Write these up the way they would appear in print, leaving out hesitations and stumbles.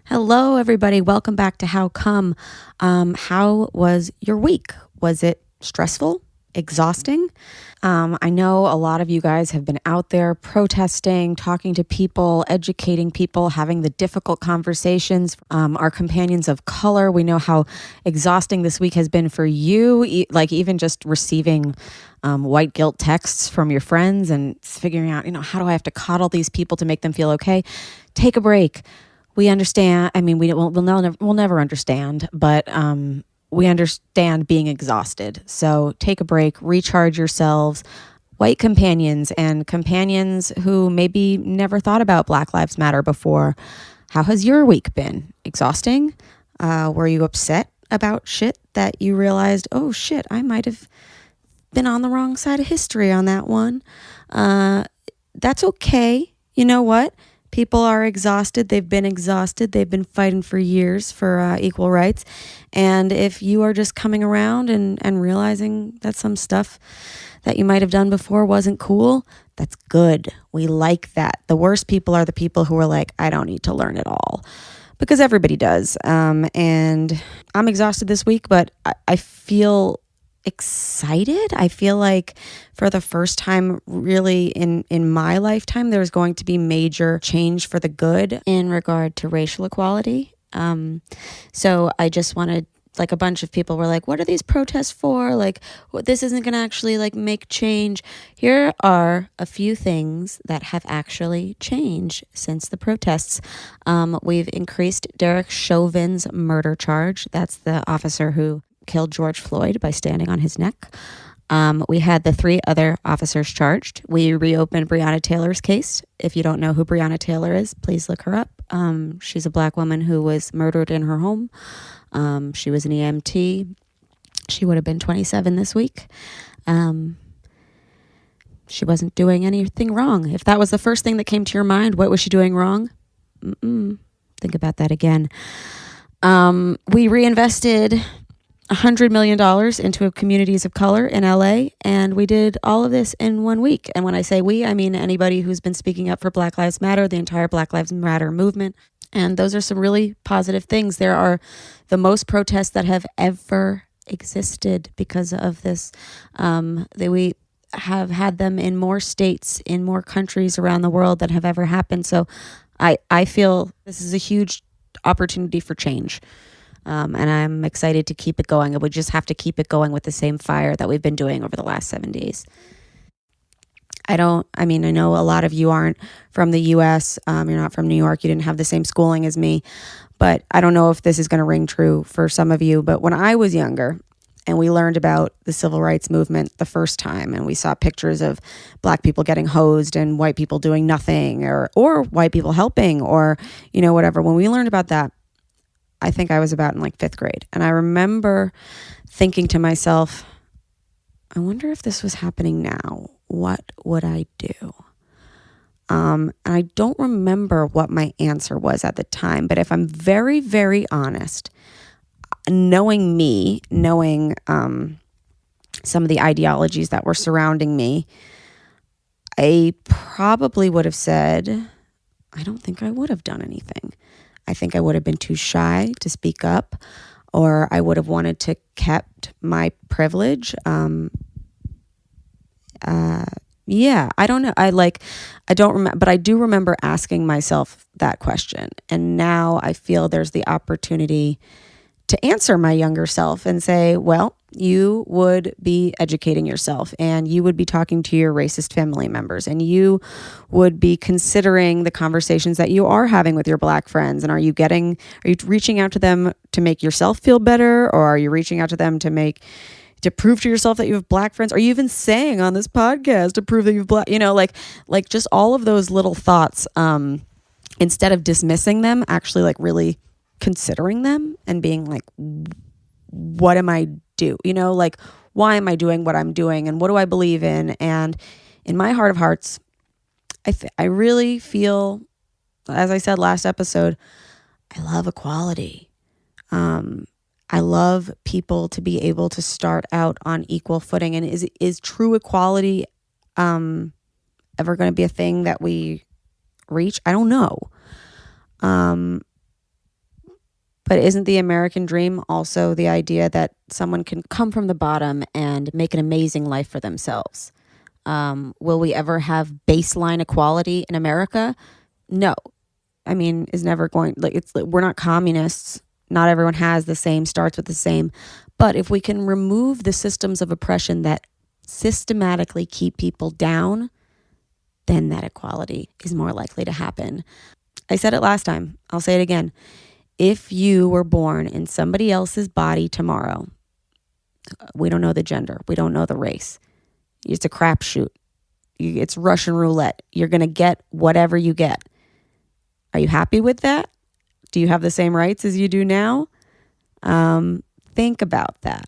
Hello, everybody. Welcome back to How Come. How was your week? Was it stressful? Exhausting? I know a lot of you guys have been out there protesting, talking to people, educating people, having the difficult conversations. Our companions of color, we know how exhausting this week has been for you, like even just receiving white guilt texts from your friends and figuring out, how do I have to coddle these people to make them feel okay? Take a break. We understand. I mean, we'll never understand, but we understand being exhausted. So take a break, recharge yourselves. White companions and companions who maybe never thought about Black Lives Matter before. How has your week been? Exhausting? Were you upset about shit that you realized, oh shit, I might have been on the wrong side of history on that one? That's okay. You know what? People are exhausted. They've been exhausted. They've been fighting for years for equal rights. And if you are just coming around and realizing that some stuff that you might have done before wasn't cool, that's good. We like that. The worst people are the people who are like, I don't need to learn it all. Because everybody does. And I'm exhausted this week, but I feel excited. I feel like for the first time really in my lifetime, there's going to be major change for the good in regard to racial equality. So I just wanted, like, a bunch of people were like, what are these protests for? Like, this isn't going to actually make change. Here are a few things that have actually changed since the protests. We've increased Derek Chauvin's murder charge. That's the officer who killed George Floyd by standing on his neck. We had the 3 other officers charged. We reopened Breonna Taylor's case. If you don't know who Breonna Taylor is, please look her up. She's a Black woman who was murdered in her home. She was an EMT. She would have been 27 this week. She wasn't doing anything wrong. If that was the first thing that came to your mind, what was she doing wrong? Think about that again. We reinvested $100 million into communities of color in LA, and we did all of this in 1 week. And when I say we, I mean anybody who's been speaking up for Black Lives Matter, the entire Black Lives Matter movement. And those are some really positive things. There are the most protests that have ever existed because of this. We have had them in more states, in more countries around the world than have ever happened. So I feel this is a huge opportunity for change. And I'm excited to keep it going. We just have to keep it going with the same fire that we've been doing over the last 7 days. I know a lot of you aren't from the U.S. You're not from New York. You didn't have the same schooling as me. But I don't know if this is going to ring true for some of you. But when I was younger and we learned about the civil rights movement the first time, and we saw pictures of Black people getting hosed and white people doing nothing, or white people helping, or, whatever. When we learned about that, I think I was about in 5th grade. And I remember thinking to myself, I wonder if this was happening now, what would I do? And I don't remember what my answer was at the time, but if I'm very, very honest, knowing me, knowing some of the ideologies that were surrounding me, I probably would have said, I don't think I would have done anything. I think I would have been too shy to speak up, or I would have wanted to kept my privilege. I don't know. I don't remember, but I do remember asking myself that question. And now I feel there's the opportunity to answer my younger self and say, well, you would be educating yourself, and you would be talking to your racist family members, and you would be considering the conversations that you are having with your Black friends. And are you reaching out to them to make yourself feel better? Or are you reaching out to them to prove to yourself that you have Black friends? Are you even saying on this podcast to prove that you have Black, like just all of those little thoughts, instead of dismissing them, actually really considering them and being like, what am I do? Why am I doing what I'm doing, and what do I believe in? And in my heart of hearts, I really feel, as I said last episode, I love equality. I love people to be able to start out on equal footing. And is true equality ever going to be a thing that we reach? I don't know. But isn't the American dream also the idea that someone can come from the bottom and make an amazing life for themselves? Will we ever have baseline equality in America? No. I mean, is never going, we're not communists. Not everyone has the same, starts with the same. But if we can remove the systems of oppression that systematically keep people down, then that equality is more likely to happen. I said it last time. I'll say it again. If you were born in somebody else's body tomorrow, we don't know the gender. We don't know the race. It's a crapshoot. It's Russian roulette. You're going to get whatever you get. Are you happy with that? Do you have the same rights as you do now? Think about that.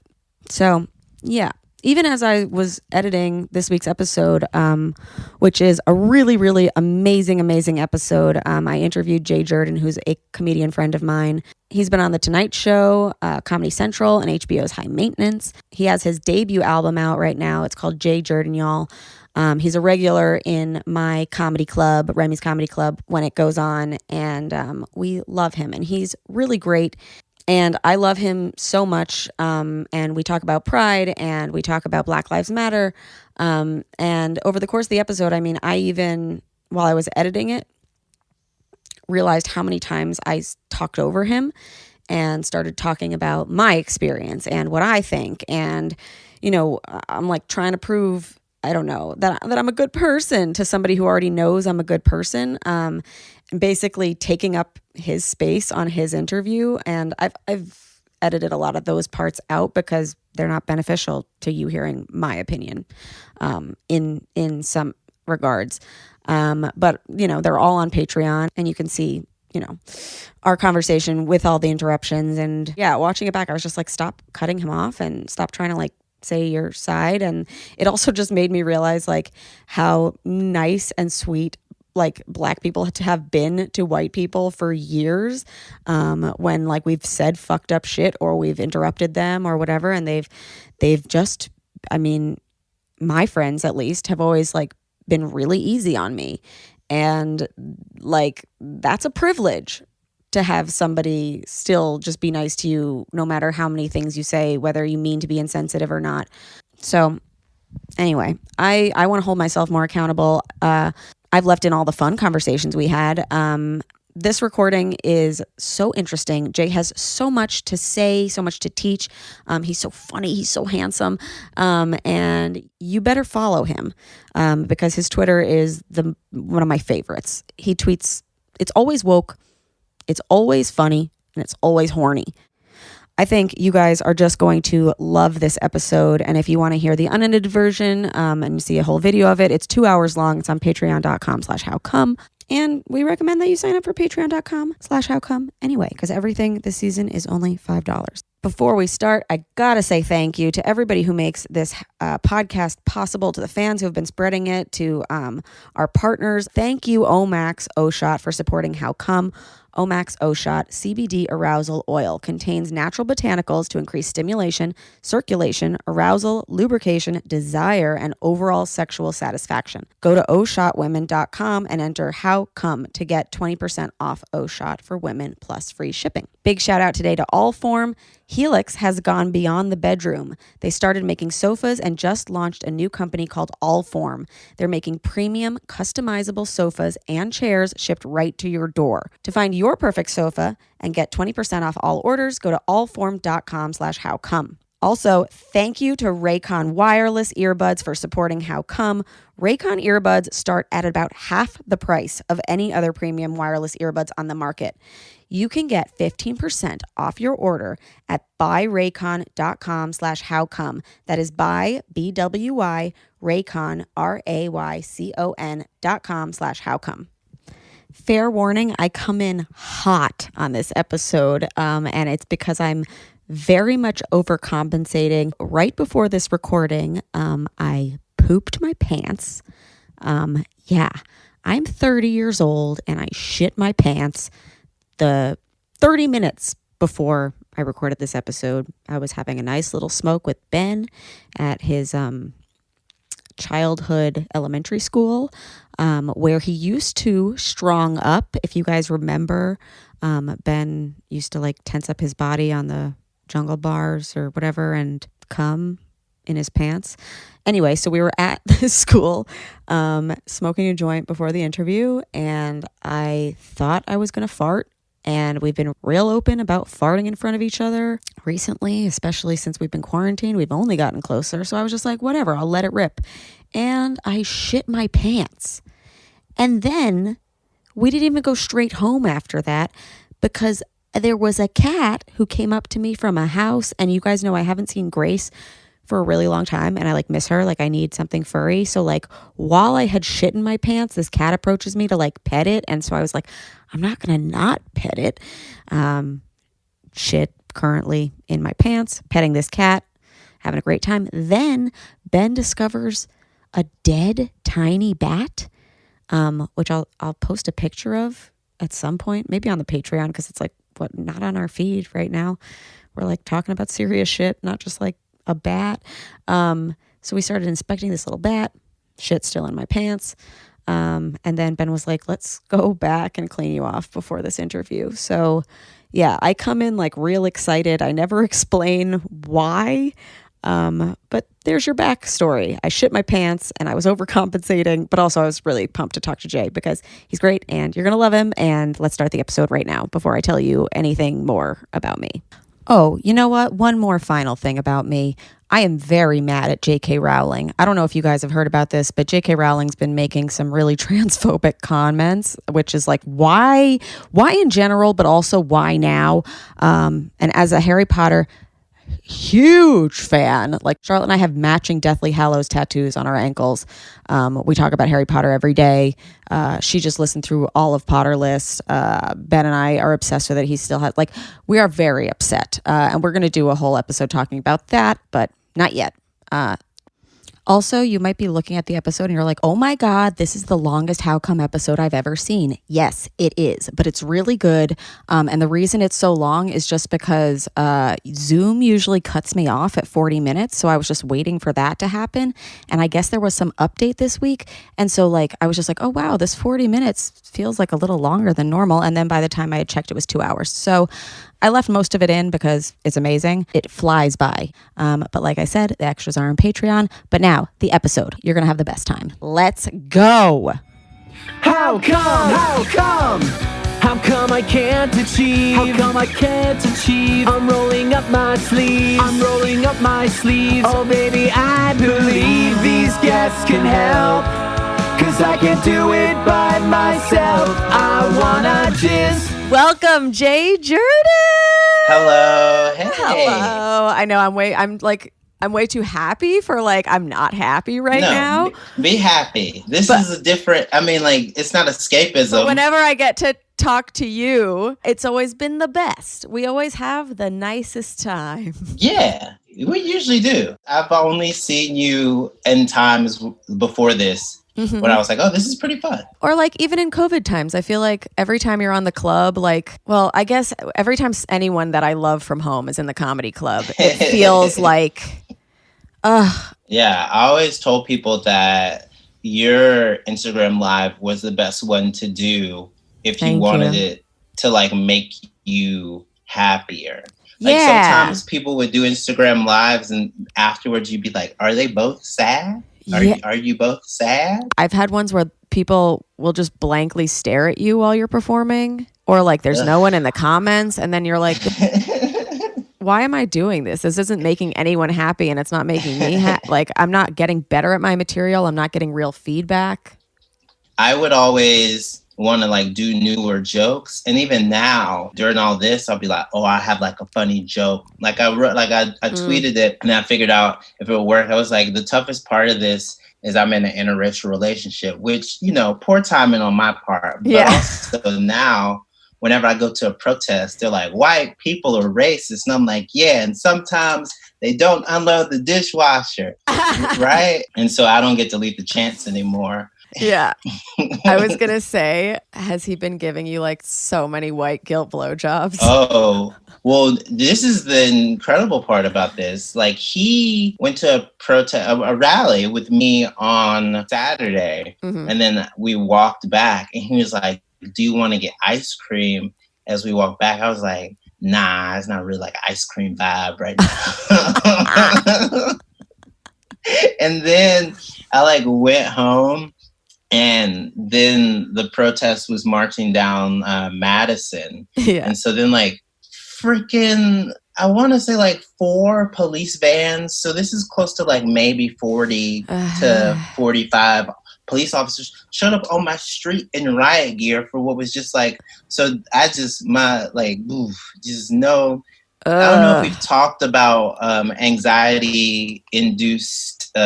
So, yeah. Even as I was editing this week's episode, which is a really, really amazing episode, I interviewed Jay Jurden, who's a comedian friend of mine. He's been on The Tonight Show, Comedy Central, and HBO's High Maintenance. He has his debut album out right now. It's called Jay Jurden, y'all. He's a regular in my comedy club, Remy's Comedy Club, when it goes on, and we love him, and he's really great. And I love him so much, and we talk about pride, and we talk about Black Lives Matter, and over the course of the episode, I mean, I even, while I was editing it, realized how many times I talked over him and started talking about my experience and what I think, and, you know, I'm like trying to prove, I don't know, that I'm a good person to somebody who already knows I'm a good person, and basically taking up his space on his interview. And I've edited a lot of those parts out because they're not beneficial to you hearing my opinion, in some regards. But, you know, they're all on Patreon, and you can see, you know, our conversation with all the interruptions. And yeah, watching it back, I was just like, stop cutting him off and stop trying to like say your side. And it also just made me realize like how nice and sweet like Black people to have been to white people for years, when like we've said fucked up shit or we've interrupted them or whatever, and they've just, I mean, my friends at least have always like been really easy on me, and like that's a privilege to have somebody still just be nice to you no matter how many things you say, whether you mean to be insensitive or not. So anyway, I want to hold myself more accountable. I've left in all the fun conversations we had. This recording is so interesting. Jay has so much to say, so much to teach. He's so funny. He's so handsome. And you better follow him, because his Twitter is one of my favorites. He tweets, it's always woke, it's always funny, and it's always horny. I think you guys are just going to love this episode. And if you want to hear the unedited version, and you see a whole video of it, it's 2 hours long. It's on patreon.com/howcome. And we recommend that you sign up for patreon.com/howcome anyway, because everything this season is only $5. Before we start, I gotta say thank you to everybody who makes this podcast possible, to the fans who have been spreading it, to our partners. Thank you, Omax O-Shot, for supporting How Come. Omax O-Shot CBD arousal oil contains natural botanicals to increase stimulation, circulation, arousal, lubrication, desire, and overall sexual satisfaction. Go to oshotwomen.com and enter How Come to get 20% off O-Shot for women plus free shipping. Big shout out today to Allform. Helix has gone beyond the bedroom. They started making sofas and just launched a new company called Allform. They're making premium, customizable sofas and chairs shipped right to your door. To find your perfect sofa and get 20% off all orders, go to allform.com/howcome. Also, thank you to Raycon Wireless Earbuds for supporting How Come. Raycon earbuds start at about half the price of any other premium wireless earbuds on the market. You can get 15% off your order at buyraycon.com/howcome. That is buy, BWY, Raycon, RAYCON.com/howcome. Fair warning, I come in hot on this episode, and it's because I'm very much overcompensating. Right before this recording, I pooped my pants. Yeah, I'm 30 years old and I shit my pants. The 30 minutes before I recorded this episode, I was having a nice little smoke with Ben at his childhood elementary school, where he used to strong up. If you guys remember, Ben used to like tense up his body on the jungle bars or whatever and come in his pants. Anyway, so we were at this school smoking a joint before the interview, and I thought I was going to fart. And we've been real open about farting in front of each other recently, especially since we've been quarantined. We've only gotten closer. So I was just like, whatever, I'll let it rip. And I shit my pants. And then we didn't even go straight home after that because there was a cat who came up to me from a house. And you guys know I haven't seen Grace for a really long time, and I like miss her. Like I need something furry. So like while I had shit in my pants, this cat approaches me to like pet it. And so I was like, I'm not going to not pet it. Shit currently in my pants, petting this cat, having a great time. Then Ben discovers a dead tiny bat, which I'll post a picture of at some point, maybe on the Patreon, because it's like, what, not on our feed right now. We're like talking about serious shit, not just like a bat. So we started inspecting this little bat, shit still in my pants. And then Ben was like, let's go back and clean you off before this interview. So yeah, I come in like real excited. I never explain why. But there's your backstory. I shit my pants and I was overcompensating, but also I was really pumped to talk to Jay because he's great and you're going to love him. And let's start the episode right now before I tell you anything more about me. Oh, you know what? One more final thing about me. I am very mad at J.K. Rowling. I don't know if you guys have heard about this, but J.K. Rowling's been making some really transphobic comments, which is like, why in general, but also why now? And as a Harry Potter huge fan, like Charlotte and I have matching Deathly Hallows tattoos on our ankles. We talk about Harry Potter every day. She just listened through all of Potterless. Ben and I are obsessed with it. He still has, like, we are very upset. And we're going to do a whole episode talking about that, but not yet. Also, you might be looking at the episode and you're like, oh my God, this is the longest How Come episode I've ever seen. Yes, it is, but it's really good. And the reason it's so long is just because Zoom usually cuts me off at 40 minutes. So I was just waiting for that to happen. And I guess there was some update this week. And so like, I was just like, oh wow, this 40 minutes feels like a little longer than normal. And then by the time I had checked, it was 2 hours. So I left most of it in because it's amazing. It flies by. But like I said, the extras are on Patreon. But now, the episode. You're going to have the best time. Let's go. How come? How come? How come I can't achieve? How come I can't achieve? I'm rolling up my sleeves. I'm rolling up my sleeves. Oh baby, I believe these guests can help. 'Cause I can't do it by myself. I wanna jizz. Welcome, Jay Jurden. Hello. Hey. Hello. I know I'm way too happy for like, I'm not happy right now. Be happy. This is a different, I mean, like, it's not escapism. But whenever I get to talk to you, it's always been the best. We always have the nicest time. Yeah, we usually do. I've only seen you in times before this. Mm-hmm. When I was like, oh, this is pretty fun. Or like even in COVID times, I feel like every time you're on the club, like, well, I guess every time anyone that I love from home is in the comedy club, it feels like, Yeah, I always told people that your Instagram Live was the best one to do if you wanted it to like make you happier. Like sometimes people would do Instagram Lives and afterwards you'd be like, are they both sad? Are you both sad? I've had ones where people will just blankly stare at you while you're performing, or like there's no one in the comments, and then you're like, why am I doing this? This isn't making anyone happy, and it's not making me happy. Like, I'm not getting better at my material. I'm not getting real feedback. I would always want to like do newer jokes, and even now during all this I'll be like, oh, I have like a funny joke, like I tweeted it and I figured out if it would work. I was like, the toughest part of this is I'm in an interracial relationship, which, you know, poor timing on my part, but also now whenever I go to a protest, they're like, white people are racist, and I'm like, yeah, and sometimes they don't unload the dishwasher. Right? And so I don't get to leave the chance anymore. Yeah. I was going to say, has he been giving you like so many white guilt blowjobs? Oh, well, this is the incredible part about this. Like, he went to a rally with me on Saturday, and then we walked back, and he was like, "Do you want to get ice cream?" As we walked back, I was like, "Nah, it's not really like ice cream vibe right now." And then I like went home. And then the protest was marching down Madison. Yeah. And so then like freaking, I want to say like 4 police vans. So this is close to like maybe 40 to 45 police officers showed up on my street in riot gear for what was just like, so I just, just no. I don't know if we've talked about anxiety-induced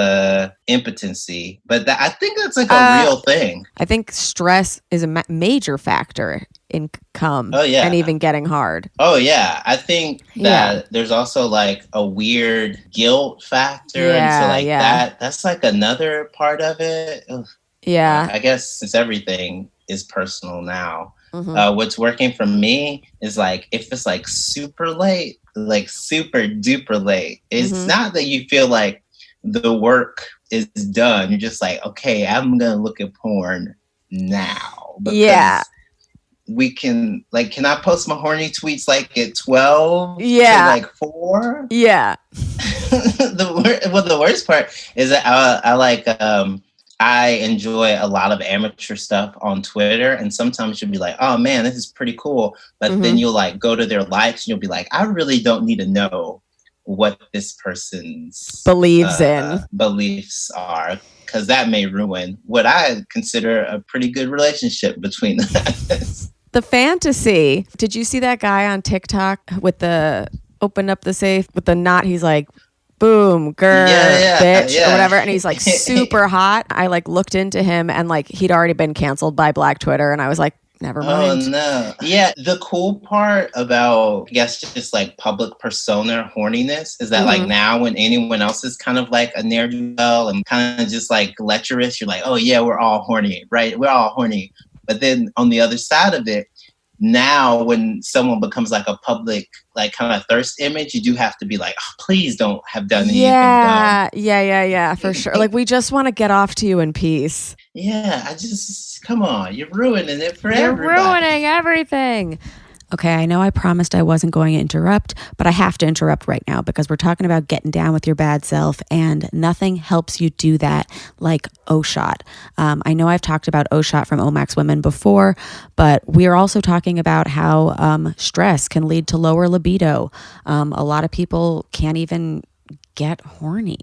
impotency, but I think that's like a real thing. I think stress is a major factor in cum and even getting hard. Oh, yeah. I think that there's also like a weird guilt factor. And so like that's like another part of it. Ugh. Yeah. I guess since everything is personal now, what's working for me is like, if it's like super late, like super duper late, it's not that you feel like the work is done. You're just like, okay, I'm going to look at porn now. Because we can, like, can I post my horny tweets like at 12 to like 4? Yeah. The worst part is that I enjoy a lot of amateur stuff on Twitter, and sometimes you'll be like, oh man, this is pretty cool. But then you'll like go to their likes and you'll be like, I really don't need to know what this person's believes in beliefs are, because that may ruin what I consider a pretty good relationship between us. The fantasy. Did you see that guy on TikTok with the open up the safe with the knot? He's like, boom, bitch, or whatever. And he's like super hot. I like looked into him and like he'd already been canceled by Black Twitter. And I was like, never mind. Oh, no. Yeah. The cool part about, I guess, just like public persona horniness is that like now when anyone else is kind of like a ne'er-do-well and kind of just like lecherous, you're like, oh yeah, we're all horny, right? We're all horny. But then on the other side of it, now when someone becomes like a public, like kind of thirst image, you do have to be like, oh, please don't have done anything dumb. Yeah, for sure. Like, we just want to get off to you in peace. Yeah, come on, you're ruining it for everybody. You're ruining everything. Okay, I know I promised I wasn't going to interrupt, but I have to interrupt right now because we're talking about getting down with your bad self, and nothing helps you do that like O-Shot. I know I've talked about O-Shot from Omax Women before, but we are also talking about how stress can lead to lower libido. A lot of people can't even get horny,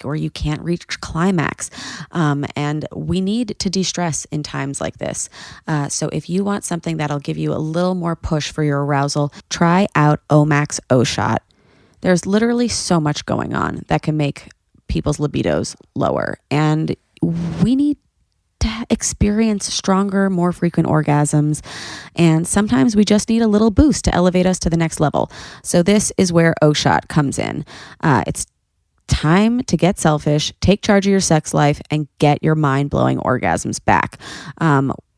or you can't reach climax. And we need to de-stress in times like this. So if you want something that'll give you a little more push for your arousal, try out Omax O-Shot. There's literally so much going on that can make people's libidos lower. And we need to experience stronger, more frequent orgasms. And sometimes we just need a little boost to elevate us to the next level. So this is where O-Shot comes in. It's time to get selfish, take charge of your sex life, and get your mind-blowing orgasms back.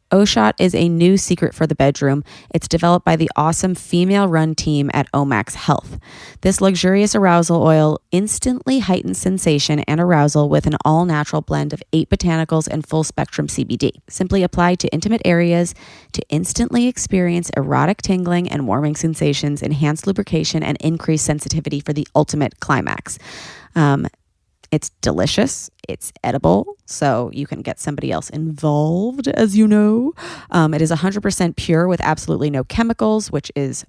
O-Shot is a new secret for the bedroom. It's developed by the awesome female-run team at Omax Health. This luxurious arousal oil instantly heightens sensation and arousal with an all-natural blend of 8 botanicals and full-spectrum CBD. Simply apply to intimate areas to instantly experience erotic tingling and warming sensations, enhanced lubrication, and increased sensitivity for the ultimate climax. It's delicious. It's edible, so you can get somebody else involved, as you know. It is 100% pure with absolutely no chemicals, which is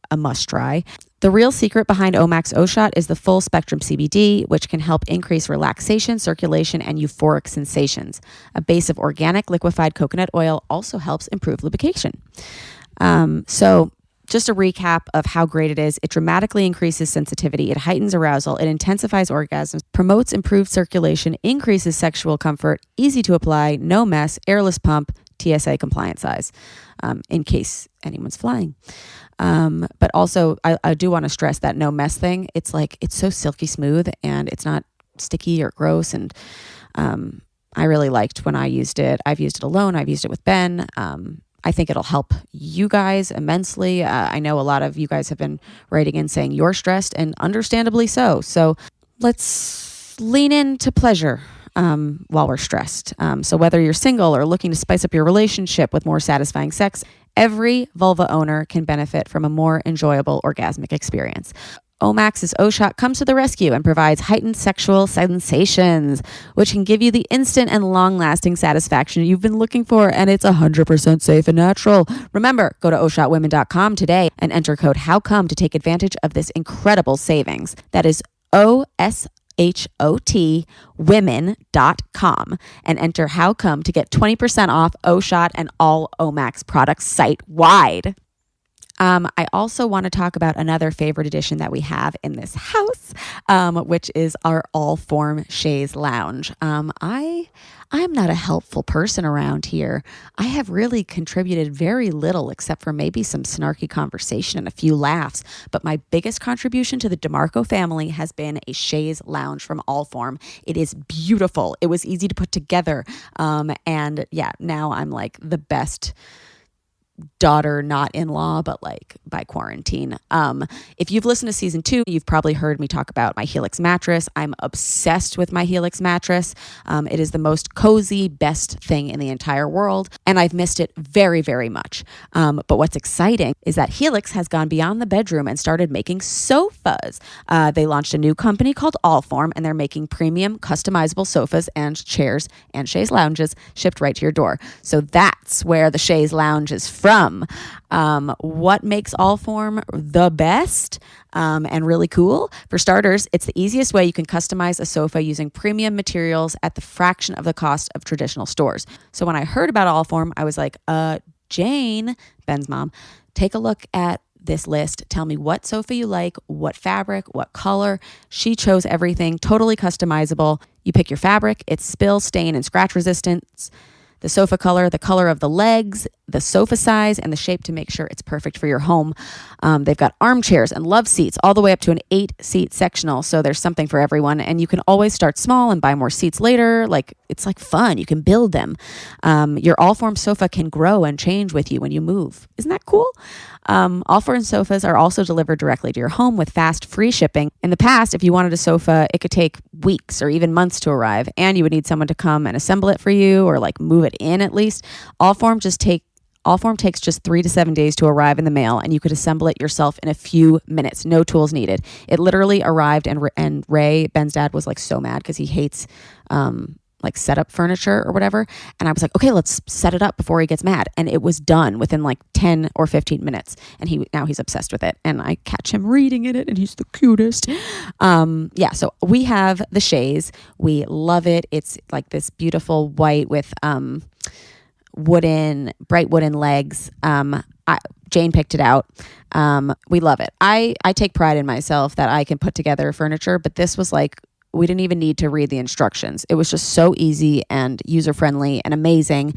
a must try. The real secret behind Omax O-Shot is the full spectrum CBD, which can help increase relaxation, circulation, and euphoric sensations. A base of organic liquefied coconut oil also helps improve lubrication. So just a recap of how great it is. It dramatically increases sensitivity. It heightens arousal. It intensifies orgasms, promotes improved circulation, increases sexual comfort, easy to apply, no mess, airless pump, TSA compliant size, in case anyone's flying. But also, I do want to stress that no mess thing. It's so silky smooth and it's not sticky or gross. And I really liked when I used it. I've used it alone. I've used it with Ben. I think it'll help you guys immensely. I know a lot of you guys have been writing in saying you're stressed, and understandably so. So let's lean into pleasure while we're stressed. So whether you're single or looking to spice up your relationship with more satisfying sex, every vulva owner can benefit from a more enjoyable orgasmic experience. Omax's O-Shot comes to the rescue and provides heightened sexual sensations, which can give you the instant and long-lasting satisfaction you've been looking for, and it's 100% safe and natural. Remember, go to oshotwomen.com today and enter code HOWCOME to take advantage of this incredible savings. That is OSHOT women.com and enter HOWCOME to get 20% off O-Shot and all Omax products site-wide. I also want to talk about another favorite addition that we have in this house, which is our Allform Chaise Lounge. I am not a helpful person around here. I have really contributed very little except for maybe some snarky conversation and a few laughs. But my biggest contribution to the DeMarco family has been a chaise lounge from Allform. It is beautiful. It was easy to put together. And yeah, now I'm like the best daughter, not in-law, but like by quarantine. If you've listened to season 2, you've probably heard me talk about my Helix mattress. I'm obsessed with my Helix mattress. It is the most cozy, best thing in the entire world, and I've missed it very, very much. But what's exciting is that Helix has gone beyond the bedroom and started making sofas. They launched a new company called Allform, and they're making premium customizable sofas and chairs and chaise lounges shipped right to your door. So that's where the chaise lounge is from. What makes Allform the best and really cool? For starters, it's the easiest way you can customize a sofa using premium materials at the fraction of the cost of traditional stores. So when I heard about Allform, I was like, Jane, Ben's mom, take a look at this list. Tell me what sofa you like, what fabric, what color. She chose everything, totally customizable. You pick your fabric, it's spill, stain, and scratch resistance, the sofa color, the color of the legs, the sofa size, and the shape to make sure it's perfect for your home. They've got armchairs and love seats all the way up to an 8-seat sectional. So there's something for everyone. And you can always start small and buy more seats later. Like, it's like fun. You can build them. Your Allform sofa can grow and change with you when you move. Isn't that cool? Allform sofas are also delivered directly to your home with fast, free shipping. In the past, if you wanted a sofa, it could take weeks or even months to arrive, and you would need someone to come and assemble it for you or like move it in at least. Allform takes just 3 to 7 days to arrive in the mail, and you could assemble it yourself in a few minutes. No tools needed. It literally arrived, and Ray, Ben's dad, was like so mad because he hates like setup furniture or whatever. And I was like, okay, let's set it up before he gets mad. And it was done within like 10 or 15 minutes. And now he's obsessed with it. And I catch him reading in it, and he's the cutest. So we have the chaise. We love it. It's like this beautiful white with bright wooden legs. Jane picked it out. We love it. I take pride in myself that I can put together furniture, but this was like, we didn't even need to read the instructions. It was just so easy and user-friendly and amazing.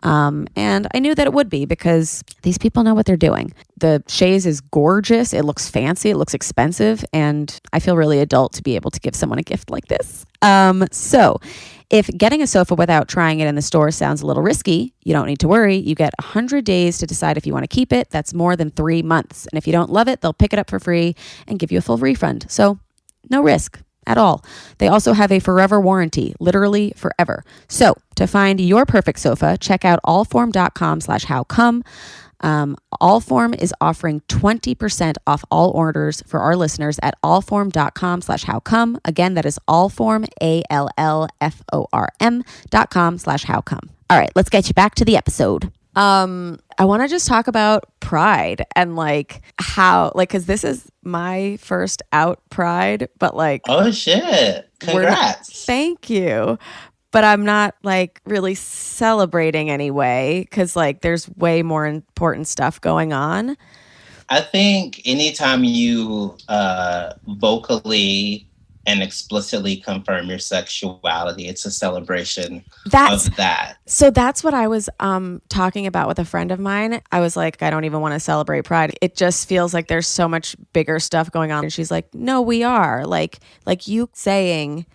And I knew that it would be because these people know what they're doing. The chaise is gorgeous. It looks fancy. It looks expensive. And I feel really adult to be able to give someone a gift like this. So if getting a sofa without trying it in the store sounds a little risky, you don't need to worry. You get 100 days to decide if you want to keep it. That's more than 3 months. And if you don't love it, they'll pick it up for free and give you a full refund. So no risk at all. They also have a forever warranty, literally forever. So to find your perfect sofa, check out allform.com/howcome. Allform is offering 20% off all orders for our listeners at allform.com/howcome. Again, that is allform, allform.com/howcome. All right, let's get you back to the episode. I want to just talk about pride and like how, like, cause this is my first out pride, but like, oh shit, congrats. Thank you. But I'm not like really celebrating anyway, cause like there's way more important stuff going on. I think anytime you vocally and explicitly confirm your sexuality, it's a celebration of that. So that's what I was talking about with a friend of mine. I was like, I don't even want to celebrate Pride. It just feels like there's so much bigger stuff going on. And she's like, no, we are. Like you saying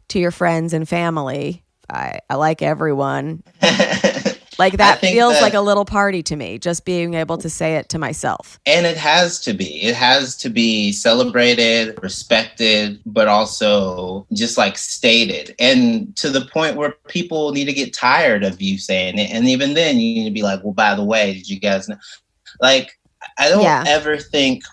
to your friends and family, I like everyone. Like that feels like a little party to me, just being able to say it to myself. And it has to be. It has to be celebrated, respected, but also just like stated. And to the point where people need to get tired of you saying it. And even then you need to be like, well, by the way, did you guys know? Like, I don't ever think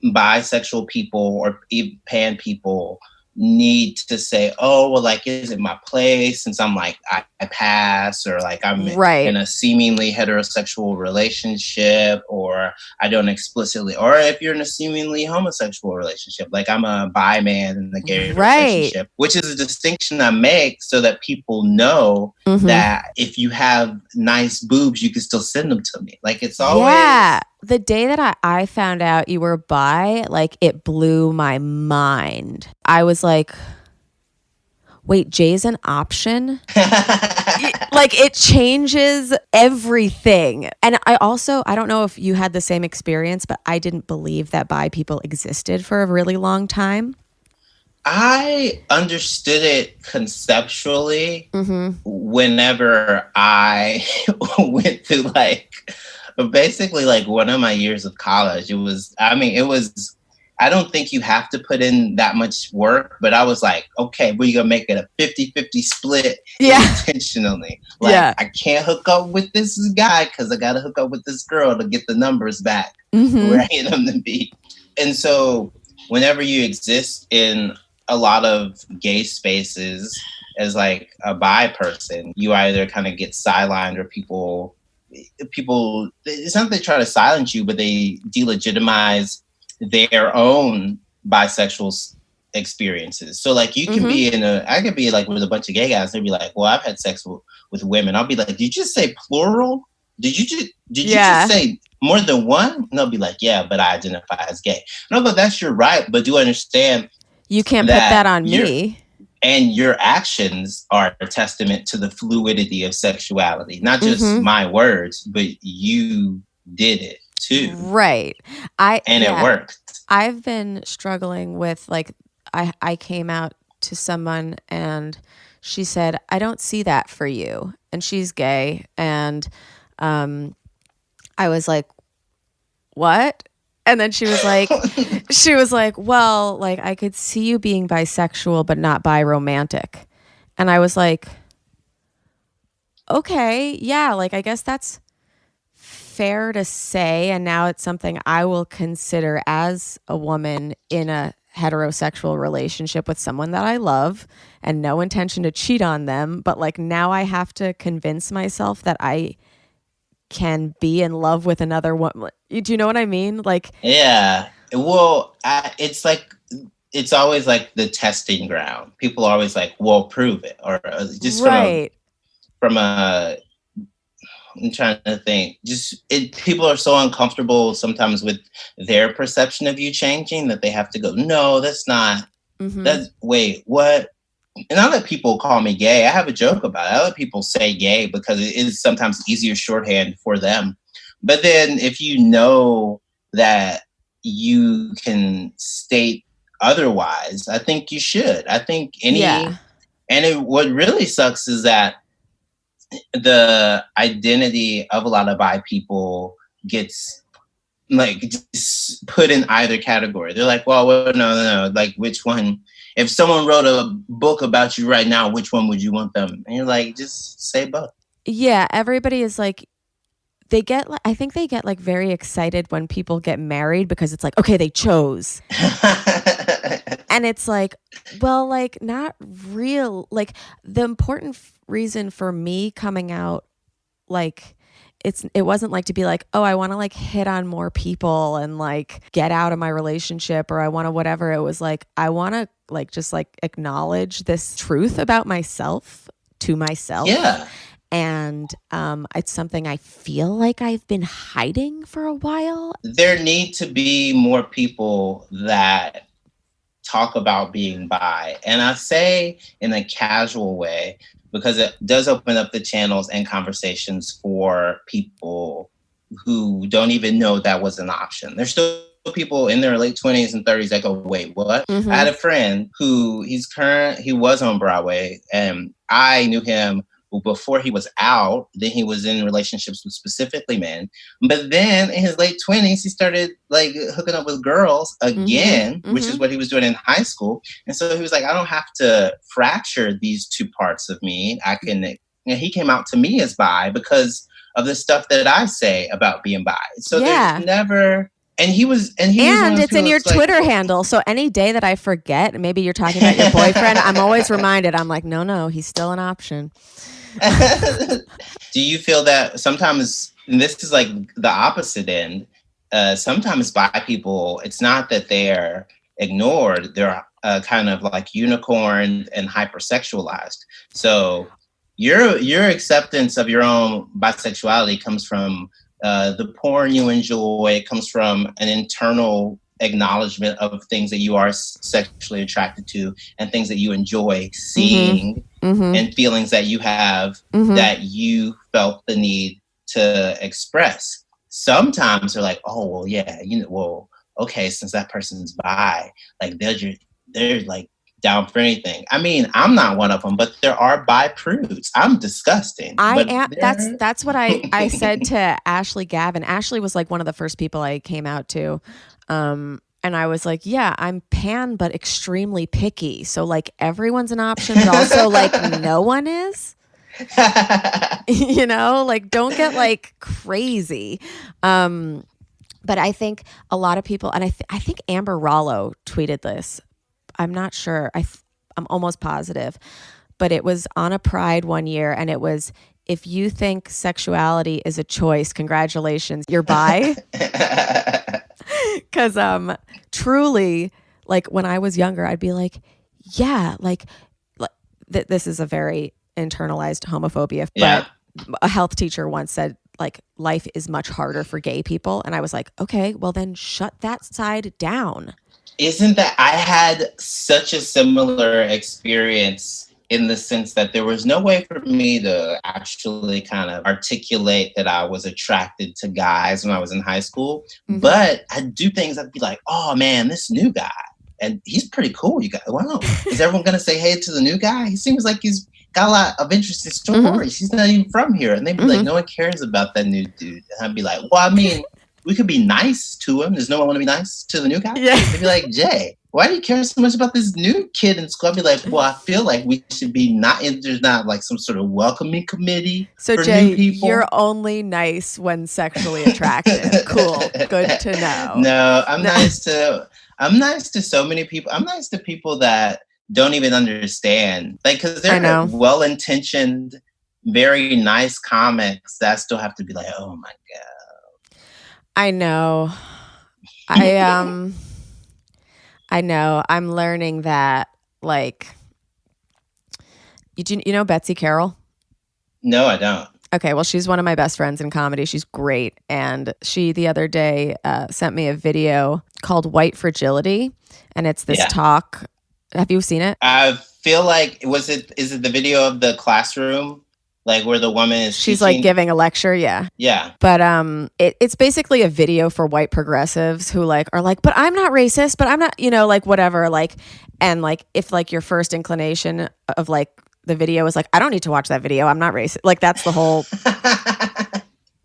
bisexual people or pan people need to say, oh, well, like, is it my place since I'm like, I pass, or like I'm in a seemingly heterosexual relationship, or I don't explicitly, or if you're in a seemingly homosexual relationship, like I'm a bi man in the gay relationship, which is a distinction I make so that people know that if you have nice boobs, you can still send them to me. Like it's always... Yeah. The day that I found out you were bi, like it blew my mind. I was like, wait, Jay's an option? Like it changes everything. And I don't know if you had the same experience, but I didn't believe that bi people existed for a really long time. I understood it conceptually whenever I went through like... But basically, like one of my years of college, I don't think you have to put in that much work, but I was like, okay, we're going to make it a 50-50 split intentionally. Like, I can't hook up with this guy because I got to hook up with this girl to get the numbers back where I need them to be. And so whenever you exist in a lot of gay spaces as like a bi person, you either kind of get sidelined or people, it's not that they try to silence you, but they delegitimize their own bisexual experiences. So like you can be I could be like with a bunch of gay guys. They'd be like, well, I've had sex with women. I'll be like, did you just say plural? Did you just say more than one? And they'll be like, yeah, but I identify as gay. No, but that's your right. But do understand you can't put that on me. And your actions are a testament to the fluidity of sexuality. Not just my words, but you did it too. Right. It worked. I've been struggling with like, I came out to someone and she said, I don't see that for you. And she's gay. And I was like, what? And then she was like, well, like I could see you being bisexual, but not bi-romantic. And I was like, okay, yeah, like I guess that's fair to say. And now it's something I will consider as a woman in a heterosexual relationship with someone that I love and no intention to cheat on them. But like now I have to convince myself that I can be in love with another woman. Do you know what I mean? Like, yeah. Well, it's like, it's always like the testing ground. People are always like, well, prove it. Or just from a, I'm trying to think, people are so uncomfortable sometimes with their perception of you changing that they have to go, no, that's not, wait, what? And I let people call me gay. I have a joke about it. I let people say gay because it is sometimes easier shorthand for them. But then if you know that you can state otherwise, I think you should. I think what really sucks is that the identity of a lot of bi people gets like just put in either category. They're like, well, no. Like which one? If someone wrote a book about you right now, which one would you want them? And you're like, just say both. Yeah, everybody is like, I think they get like very excited when people get married because it's like, okay, they chose. And it's like, well, like not real. Like the important reason for me coming out, like it wasn't like to be like, oh, I want to like hit on more people and like get out of my relationship or I want to whatever. It was like, I want to like just like acknowledge this truth about myself to myself. Yeah. And it's something I feel like I've been hiding for a while. There need to be more people that talk about being bi. And I say in a casual way, because it does open up the channels and conversations for people who don't even know that was an option. They're still people in their late 20s and 30s that go, wait, what? I had a friend who he was on Broadway, and I knew him before he was out. Then he was in relationships with specifically men. But then in his late 20s, he started like hooking up with girls again, which is what he was doing in high school. And so he was like, I don't have to fracture these two parts of me. He came out to me as bi because of the stuff that I say about being bi. So there's never... And it's in your Twitter handle. So any day that I forget, maybe you're talking about your boyfriend, I'm always reminded. I'm like, no, he's still an option. Do you feel that sometimes, and this is like the opposite end, sometimes bi people, it's not that they're ignored, they're kind of like unicorned and hypersexualized. So your acceptance of your own bisexuality comes from the porn you enjoy. It comes from an internal acknowledgement of things that you are sexually attracted to and things that you enjoy seeing and feelings that you have that you felt the need to express. Sometimes they're like, oh, well, yeah, okay, since that person's bi, like they're like down for anything. I mean, I'm not one of them, but there are bi prudes. I'm disgusting. That's what I said to Ashley Gavin. Ashley was like one of the first people I came out to. And I was like, yeah, I'm pan, but extremely picky. So like everyone's an option, but also like no one is. Like don't get like crazy. But I think a lot of people, and I think Amber Rollo tweeted this. I'm not sure. I'm almost positive, but it was on a Pride one year, and it was, if you think sexuality is a choice, congratulations, you're bi. Because truly, like when I was younger, I'd be like, yeah, like this is a very internalized homophobia. But a health teacher once said, like, life is much harder for gay people, and I was like, okay, well then shut that side down. Isn't that, I had such a similar experience in the sense that there was no way for me to actually kind of articulate that I was attracted to guys when I was in high school. But I'd do things, I'd be like, oh man, this new guy, and he's pretty cool. You guys, wow. Is everyone going to say hey to the new guy? He seems like he's got a lot of interesting stories. He's not even from here. And they'd be like, no one cares about that new dude. And I'd be like, well, I mean, we could be nice to him. Does no one want to be nice to the new guy? Yeah. They'd be like, Jay, why do you care so much about this new kid in school? I'd be like, well, I feel like we should be there's not like some sort of welcoming committee for Jay, new people. You're only nice when sexually attracted. Cool. Good to know. No, I'm nice to so many people. I'm nice to people that don't even understand. Like, because they're well-intentioned, very nice comics that still have to be like, oh my God. I know. I know. I'm learning that, like, you know Betsy Carroll? No, I don't. Okay, well, she's one of my best friends in comedy. She's great. And she, the other day, sent me a video called White Fragility. And it's this talk. Have you seen it? I feel like, is it the video of the classroom? Like where the woman is she's teaching? Like giving a lecture, yeah. Yeah. But it's basically a video for white progressives who like are like, but I'm not racist, but I'm not, like whatever, like, and like if like your first inclination of like the video is like, I don't need to watch that video, I'm not racist. Like that's the whole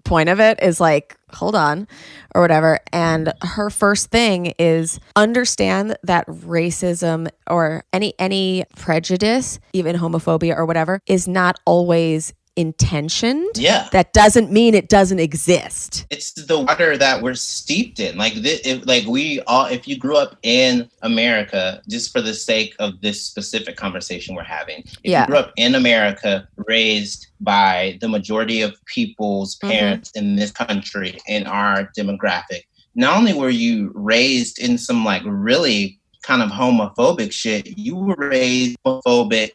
point of it, is like, hold on, or whatever. And her first thing is understand that racism or any prejudice, even homophobia or whatever, is not always intentioned. Yeah. That doesn't mean it doesn't exist. It's the water that we're steeped in. Like if you grew up in America, just for the sake of this specific conversation we're having, if you grew up in America, raised by the majority of people's parents in this country, in our demographic, not only were you raised in some like really kind of homophobic shit, you were raised homophobic,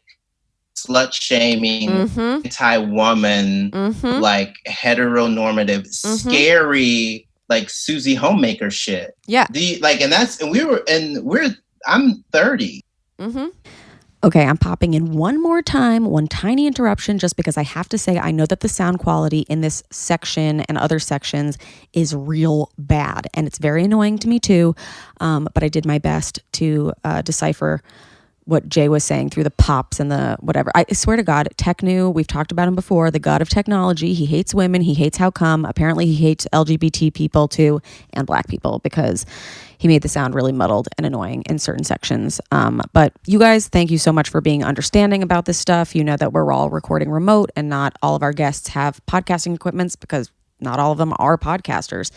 slut shaming, anti-woman, like heteronormative, scary, like Susie Homemaker shit. Yeah. I'm 30. Okay, I'm popping in one more time, one tiny interruption, just because I have to say I know that the sound quality in this section and other sections is real bad, and it's very annoying to me too, but I did my best to decipher what Jay was saying through the pops and the whatever. I swear to God, Technu, we've talked about him before, the god of technology. He hates women. He hates how come. Apparently he hates LGBT people too, and black people, because he made the sound really muddled and annoying in certain sections. But you guys, thank you so much for being understanding about this stuff. You know that we're all recording remote and not all of our guests have podcasting equipments, because not all of them are podcasters.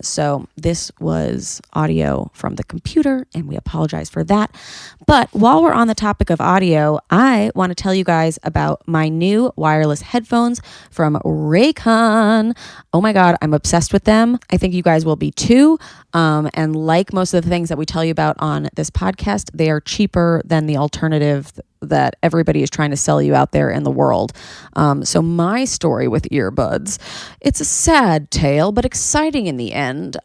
So this was audio from the computer, and we apologize for that. But while we're on the topic of audio, I want to tell you guys about my new wireless headphones from Raycon. Oh my God, I'm obsessed with them. I think you guys will be too. And like most of the things that we tell you about on this podcast, they are cheaper than the alternative that everybody is trying to sell you out there in the world. So my story with earbuds, it's a sad tale, but exciting in the end.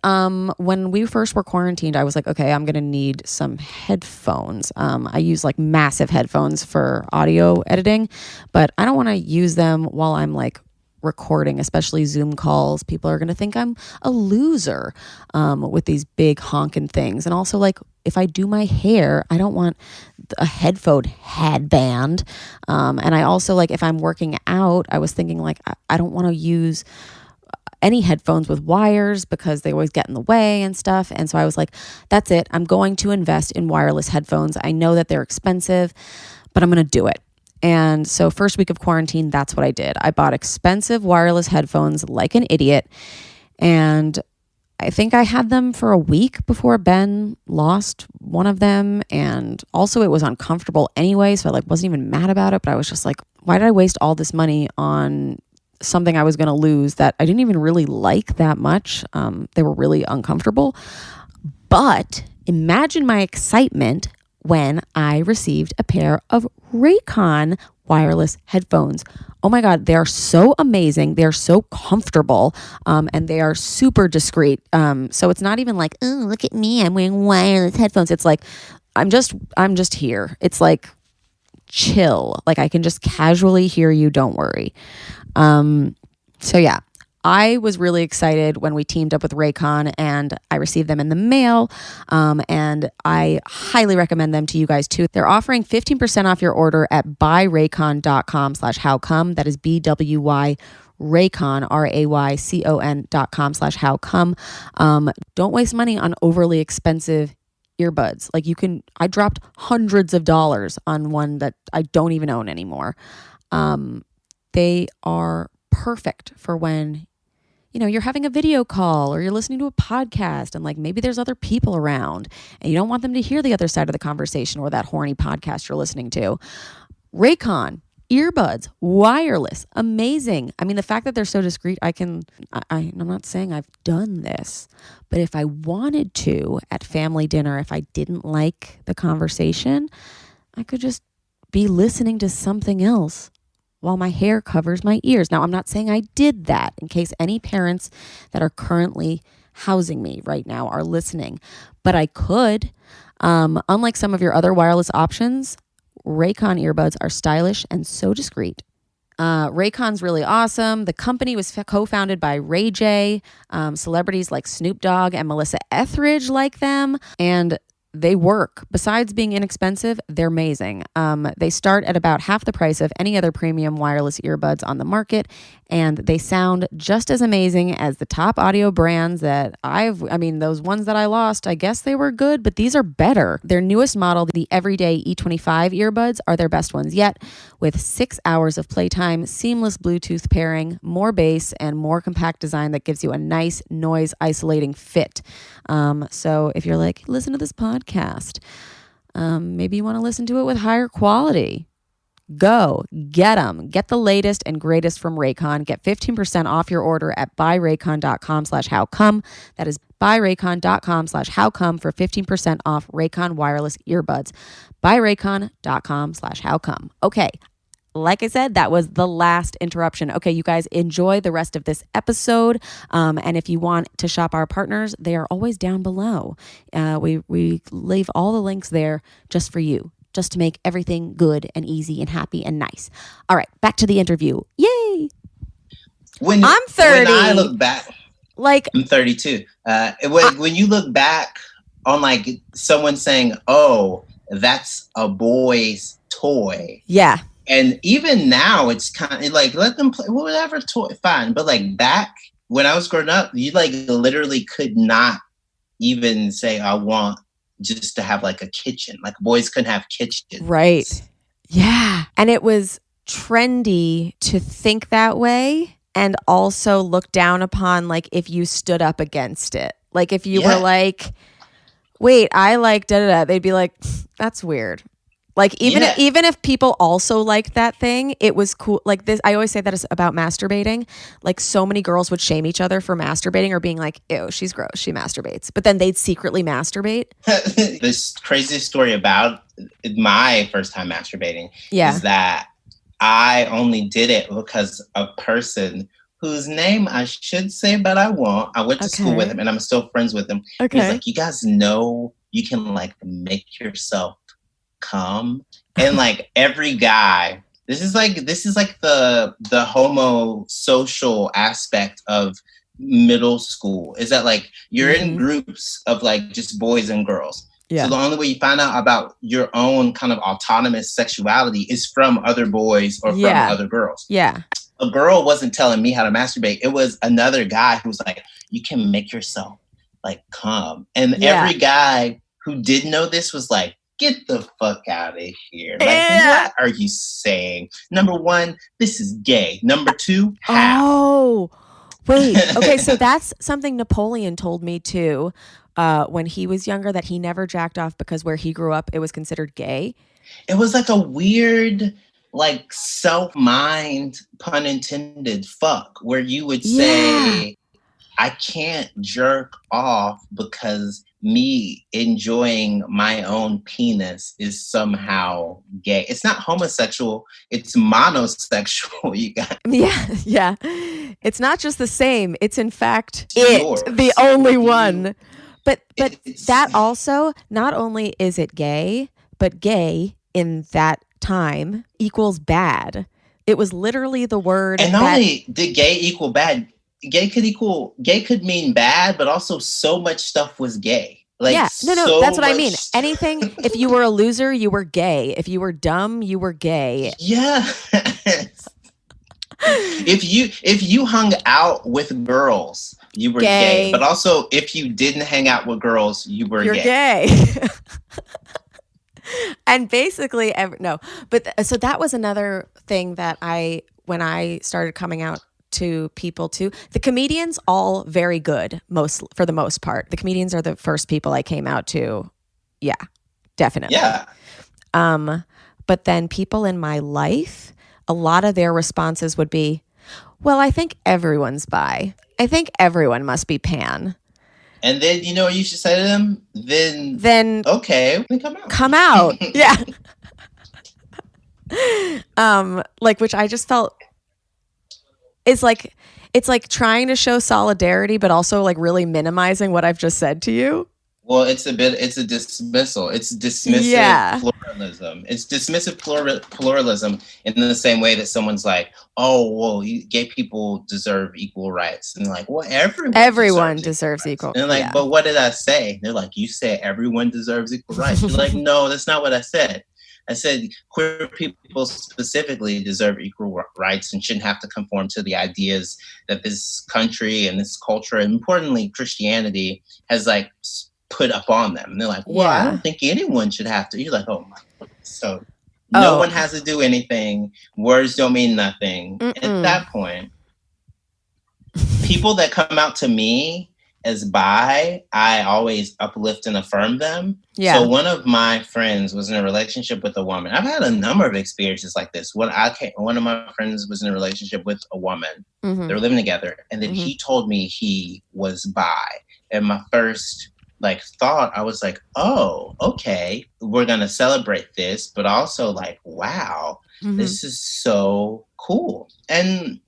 When we first were quarantined, I was like, okay, I'm going to need some headphones. I use like massive headphones for audio editing, but I don't want to use them while I'm like recording, especially Zoom calls. People are going to think I'm a loser with these big honking things. And also, like, if I do my hair, I don't want a headphone headband. And I also, like, if I'm working out, I was thinking, like, I don't want to use any headphones with wires because they always get in the way and stuff. And so I was like, that's it. I'm going to invest in wireless headphones. I know that they're expensive, but I'm going to do it. And so first week of quarantine, that's what I did. I bought expensive wireless headphones like an idiot. And I think I had them for a week before Ben lost one of them. And also it was uncomfortable anyway. So I like wasn't even mad about it, but I was just like, why did I waste all this money on something I was going to lose that I didn't even really like that much? They were really uncomfortable. But imagine my excitement when I received a pair of Raycon wireless headphones. Oh my God, they're so amazing. They're so comfortable, and they are super discreet. So it's not even like, oh, look at me, I'm wearing wireless headphones. It's like, I'm just here. It's like chill. Like I can just casually hear you. Don't worry. So yeah. I was really excited when we teamed up with Raycon and I received them in the mail. And I highly recommend them to you guys too. They're offering 15% off your order at buyraycon.com/howcome. That is BWY Raycon, RAYCON.com/howcome. Don't waste money on overly expensive earbuds. Like I dropped hundreds of dollars on one that I don't even own anymore. They are perfect for when you're having a video call or you're listening to a podcast and like maybe there's other people around and you don't want them to hear the other side of the conversation or that horny podcast you're listening to. Raycon, earbuds, wireless, amazing. I mean, the fact that they're so discreet, I'm not saying I've done this, but if I wanted to at family dinner, if I didn't like the conversation, I could just be listening to something else while my hair covers my ears. Now, I'm not saying I did that in case any parents that are currently housing me right now are listening, but I could. Unlike some of your other wireless options, Raycon earbuds are stylish and so discreet. Raycon's really awesome. The company was co-founded by Ray J. Celebrities like Snoop Dogg and Melissa Etheridge like them, and they work. Besides being inexpensive, they're amazing. They start at about half the price of any other premium wireless earbuds on the market, and they sound just as amazing as the top audio brands that those ones that I lost, I guess they were good, but these are better. Their newest model, the Everyday E25 earbuds, are their best ones yet, with 6 hours of playtime, seamless Bluetooth pairing, more bass, and more compact design that gives you a nice noise isolating fit. So if you're like, listen to this podcast, maybe you want to listen to it with higher quality. Go get them. Get the latest and greatest from Raycon. Get 15% off your order at buyraycon.com/howcome. That is buyraycon.com/howcome for 15% off Raycon wireless earbuds. buyraycon.com/howcome. Okay. Like I said, that was the last interruption. Okay, you guys enjoy the rest of this episode. And if you want to shop our partners, they are always down below. We leave all the links there just for you. just to make everything good and easy and happy and nice. All right, back to the interview. Yay! I'm 30. When I look back, like I'm 32. When you look back on like someone saying, "Oh, that's a boy's toy," yeah, and even now it's kind of like let them play whatever toy, fine. But like back when I was growing up, you like literally could not even say, "I want just to have like a kitchen." Like boys couldn't have kitchens, right? Yeah, and it was trendy to think that way. And also look down upon, like, if you stood up against it. Like, if you were like, wait, I like da-da-da, they'd be like, that's weird. Like, even if people also liked that thing, it was cool. Like, this, I always say that it's about masturbating. Like, so many girls would shame each other for masturbating or being like, ew, she's gross, she masturbates. But then they'd secretly masturbate. This crazy story about my first time masturbating is that I only did it because a person whose name I should say, but I won't. I went to school with him and I'm still friends with him. Okay. He's like, you guys know you can like make yourself come. And like every guy, this is like the homo social aspect of middle school is that like you're in groups of like just boys and girls. Yeah. So the only way you find out about your own kind of autonomous sexuality is from other boys or from other girls. Yeah. A girl wasn't telling me how to masturbate. It was another guy who was like, you can make yourself like come. And every guy who did know this was like, get the fuck out of here. Like, what are you saying? Number one, this is gay. Number two, how? Oh, wait. Okay, so that's something Napoleon told me too. When he was younger, that he never jacked off because where he grew up, it was considered gay. It was like a weird, like self-mind, pun intended, fuck, where you would say, I can't jerk off because me enjoying my own penis is somehow gay. It's not homosexual, it's monosexual, you guys. Yeah. It's not just the same. It's in fact the only one. But that also, not only is it gay, but gay in that time equals bad. It was literally the word. And not only did gay equal bad, gay could mean bad, but also so much stuff was gay. Like, yeah, no, that's what I mean. Anything, if you were a loser, you were gay. If you were dumb, you were gay. Yeah. If you hung out with girls, you were gay. But also, if you didn't hang out with girls, you're gay. And basically, so that was another thing that when I started coming out to people too, the comedians all very good, for the most part. The comedians are the first people I came out to. Yeah, definitely. Yeah. But then people in my life, a lot of their responses would be, well, I think everyone's bi. I think everyone must be pan. And then, you know what you should say to them? Then okay, then come out. Come out. Yeah. Which I just felt it's like trying to show solidarity, but also like really minimizing what I've just said to you. Well, it's a dismissal. It's dismissive pluralism. It's dismissive pluralism in the same way that someone's like, oh, well, gay people deserve equal rights. And they're like, well, everyone deserves equal. And like, but what did I say? They're like, you said everyone deserves equal rights. You're like, no, that's not what I said. I said queer people specifically deserve equal rights and shouldn't have to conform to the ideas that this country and this culture, and importantly, Christianity, has like put up on them. And they're like, well, I don't think anyone should have to. You're like, oh my God. So no one has to do anything. Words don't mean nothing. At that point, people that come out to me as bi, I always uplift and affirm them. Yeah. So one of my friends was in a relationship with a woman. I've had a number of experiences like this. One of my friends was in a relationship with a woman. Mm-hmm. They were living together. And then he told me he was bi. And my first thought, I was like, oh, okay, we're going to celebrate this. But also like, wow, this is so cool. And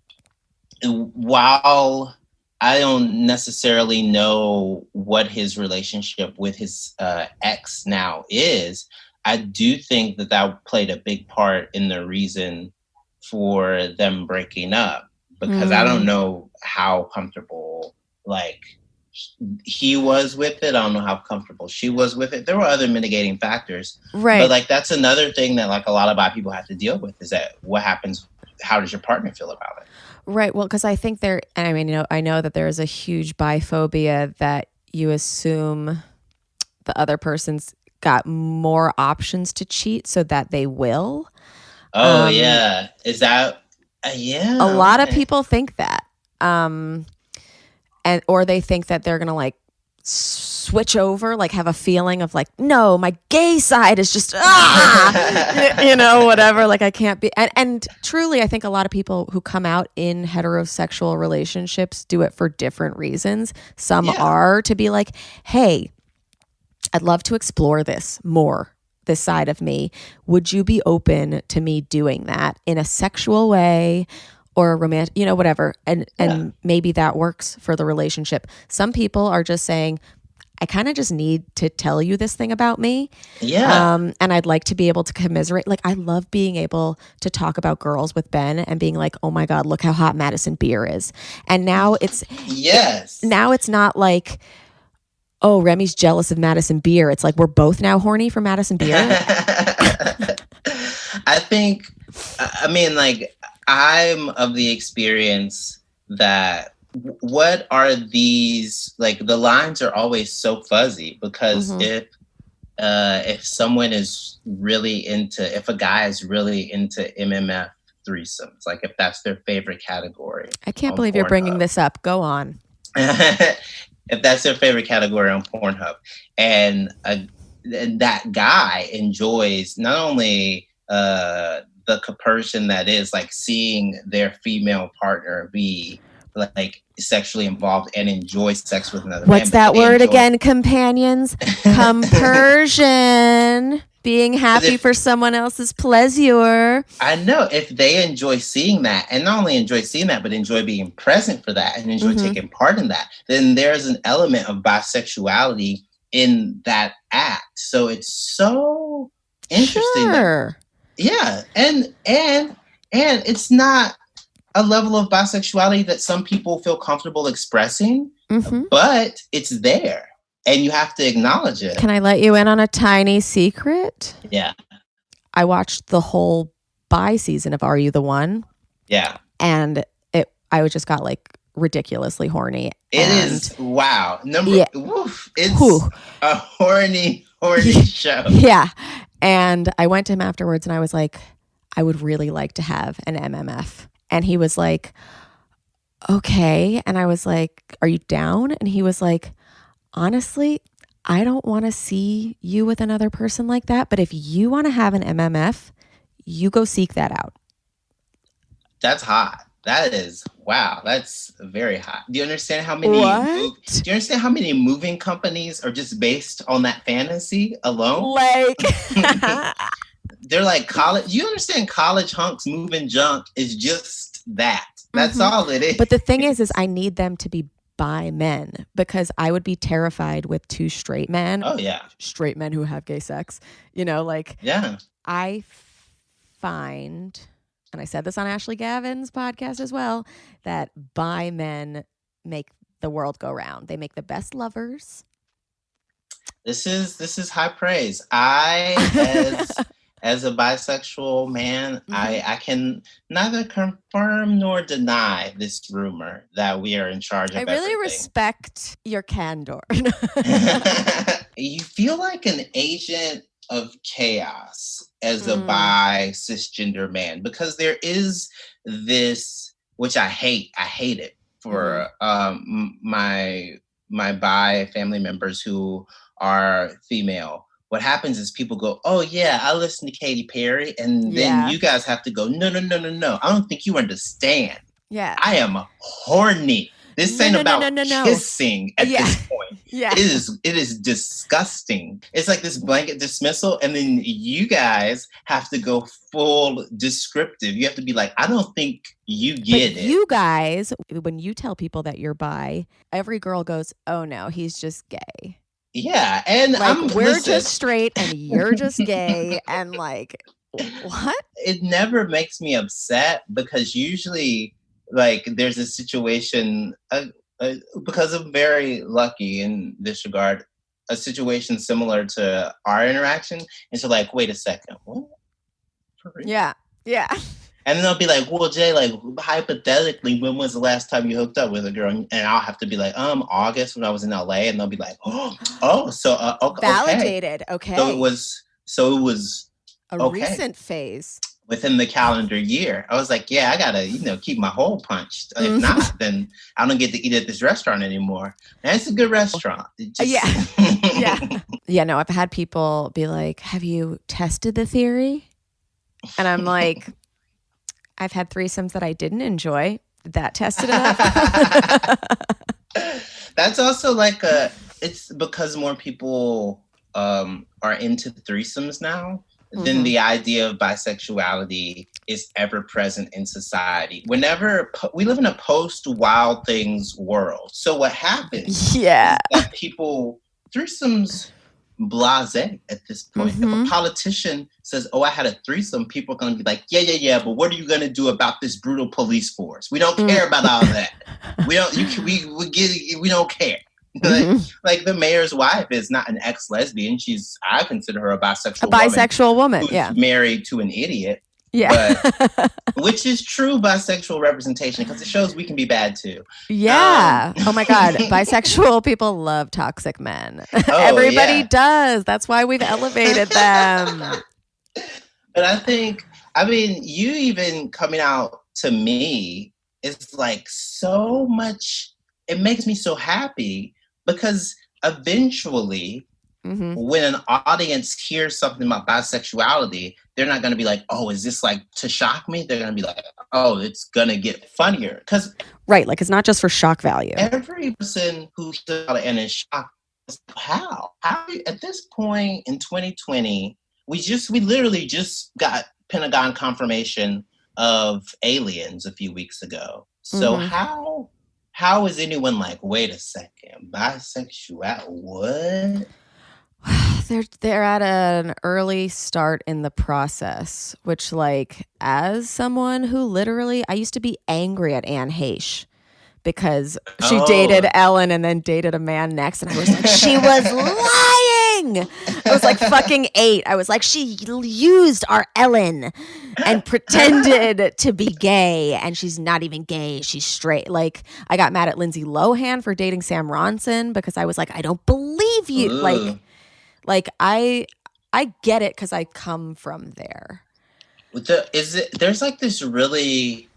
while I don't necessarily know what his relationship with his ex now is, I do think that played a big part in the reason for them breaking up, because I don't know how comfortable like he was with it. I don't know how comfortable she was with it. There were other mitigating factors, Right. But like that's another thing that like a lot of bi people have to deal with, is that what happens? How does your partner feel about it? Right. Well, because I think I know that there is a huge biphobia that you assume the other person's got more options to cheat so that they will. Oh, yeah. Is that, yeah. A lot of people think that. Or they think that they're going to like switch over, like have a feeling of like, no, my gay side is just, whatever. Like I can't be. And truly, I think a lot of people who come out in heterosexual relationships do it for different reasons. Some are to be like, hey, I'd love to explore this side of me. Would you be open to me doing that in a sexual way or a romantic, whatever. And maybe that works for the relationship. Some people are just saying, I kind of just need to tell you this thing about me. Yeah. And I'd like to be able to commiserate. Like, I love being able to talk about girls with Ben and being like, oh my God, look how hot Madison Beer is. And now it's, now it's not like, oh, Remy's jealous of Madison Beer. It's like, we're both now horny for Madison Beer. I mean, like, I'm of the experience that what are these, like, the lines are always so fuzzy, because if someone is really into, if a guy is really into MMF threesomes, like if that's their favorite category. I can't believe you're bringing this up. Go on. If that's their favorite category on Pornhub, and that guy enjoys not only the person that is like seeing their female partner be like sexually involved and enjoy sex with another man. What's that word again, companions? Compersion. Being happy for someone else's pleasure. I know. If they enjoy seeing that, and not only enjoy seeing that, but enjoy being present for that and enjoy taking part in that, then there's an element of bisexuality in that act. So it's so interesting. Sure. And it's not a level of bisexuality that some people feel comfortable expressing, but it's there. And you have to acknowledge it. Can I let you in on a tiny secret? Yeah. I watched the whole bi season of Are You the One? Yeah. And I just got like ridiculously horny. It is, wow. It's a horny show. Yeah. And I went to him afterwards and I was like, I would really like to have an MMF. And he was like, okay. And I was like, are you down? And he was like, honestly, I don't want to see you with another person like that. But if you want to have an MMF, you go seek that out. That's hot. That is, wow. That's very hot. Do you understand how many? Do you understand how many moving companies are just based on that fantasy alone? Like, they're like college. You understand? College hunks moving junk is just that. That's all it is. But the thing is I need them to be bi men, because I would be terrified with two straight men. Oh yeah, straight men who have gay sex. I find, and I said this on Ashley Gavin's podcast as well, that bi men make the world go round. They make the best lovers. This is high praise. As a bisexual man, I can neither confirm nor deny this rumor that we are in charge of everything. I really respect your candor. You feel like an agent of chaos as a bi cisgender man, because there is this, which I hate it for my bi family members who are female. What happens is people go, oh yeah, I listen to Katy Perry. And then you guys have to go, no. I don't think you understand. Yeah. I am horny. This ain't about kissing at this point. Yeah. It is disgusting. It's like this blanket dismissal. And then you guys have to go full descriptive. You have to be like, I don't think you get it. You guys, when you tell people that you're bi, every girl goes, oh no, he's just gay. Yeah, and Like, we're listen, just straight and you're just gay, and like, what? it never makes me upset because usually, like, there's a situation because I'm very lucky in this regard, a situation similar to our interaction, and so like, wait a second, what? For real? Yeah. And then they'll be like, well, Jay, like, hypothetically, when was the last time you hooked up with a girl? And I'll have to be like, August when I was in LA. And they'll be like, so okay. Validated. Okay. So it was a okay. recent phase. Within the calendar year. I was like, yeah, I gotta, keep my hole punched. If not, then I don't get to eat at this restaurant anymore. And it's a good restaurant. Yeah, no, I've had people be like, have you tested the theory? And I'm like, I've had threesomes that I didn't enjoy. Did that test it enough? That's also like it's because more people are into threesomes now. Then the idea of bisexuality is ever present in society. Whenever we live in a post-Wild Things world. So what happens is that people, threesomes blasé at this point. If a politician says, I had a threesome, people are going to be like, yeah, but what are you going to do about this brutal police force? We don't care about all that. We don't care. Like the mayor's wife is not an ex-lesbian. I consider her a bisexual woman who's married to an idiot. Yeah. But, which is true bisexual representation because it shows we can be bad too. Yeah. Oh my God. Bisexual people love toxic men. Everybody does. That's why we've elevated them. But you even coming out to me is like so much, it makes me so happy because eventually when an audience hears something about bisexuality, they're not going to be like, is this like to shock me? They're going to be like, it's going to get funnier. Right. Like it's not just for shock value. Every person who's about it and is shocked, how at this point in 2020, we literally just got Pentagon confirmation of aliens a few weeks ago. So how is anyone like, wait a second, bisexual, what? They're at an early start in the process, which like as someone who literally, I used to be angry at Anne Heche because she dated Ellen and then dated a man next. And I was like, she was lying. I was like fucking 8. I was like, she used our Ellen and pretended to be gay. And she's not even gay. She's straight. Like I got mad at Lindsay Lohan for dating Sam Ronson because I was like, I don't believe you. Like I get it because I come from there. There's like this really,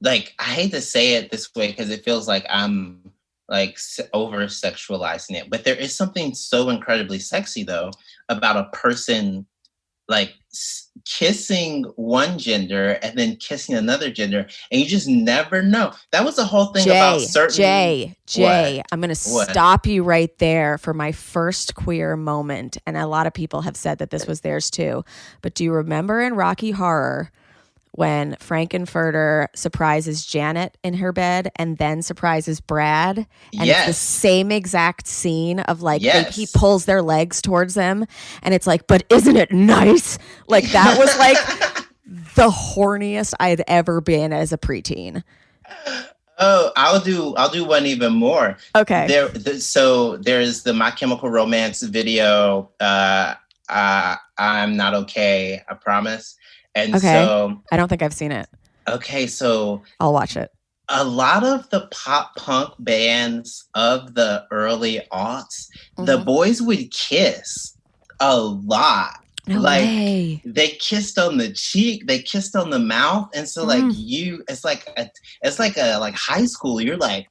like, I hate to say it this way because it feels like I'm like over sexualizing it, but there is something so incredibly sexy though about a person like kissing one gender and then kissing another gender, and you just never know. That was the whole thing about certain... Jay, I'm going to stop you right there for my first queer moment, and a lot of people have said that this was theirs too. But do you remember in Rocky Horror when Frankenfurter surprises Janet in her bed and then surprises Brad? And it's the same exact scene of like, he pulls their legs towards them and it's like, but isn't it nice? Like that was like the horniest I had ever been as a preteen. Oh, I'll do one even more. Okay. So there's the My Chemical Romance video, I'm Not Okay, I Promise. And so I don't think I've seen it. Okay, so I'll watch it. A lot of the pop punk bands of the early aughts, the boys would kiss a lot. No like way. They kissed on the cheek, they kissed on the mouth, and so like it's like a high school. You're like,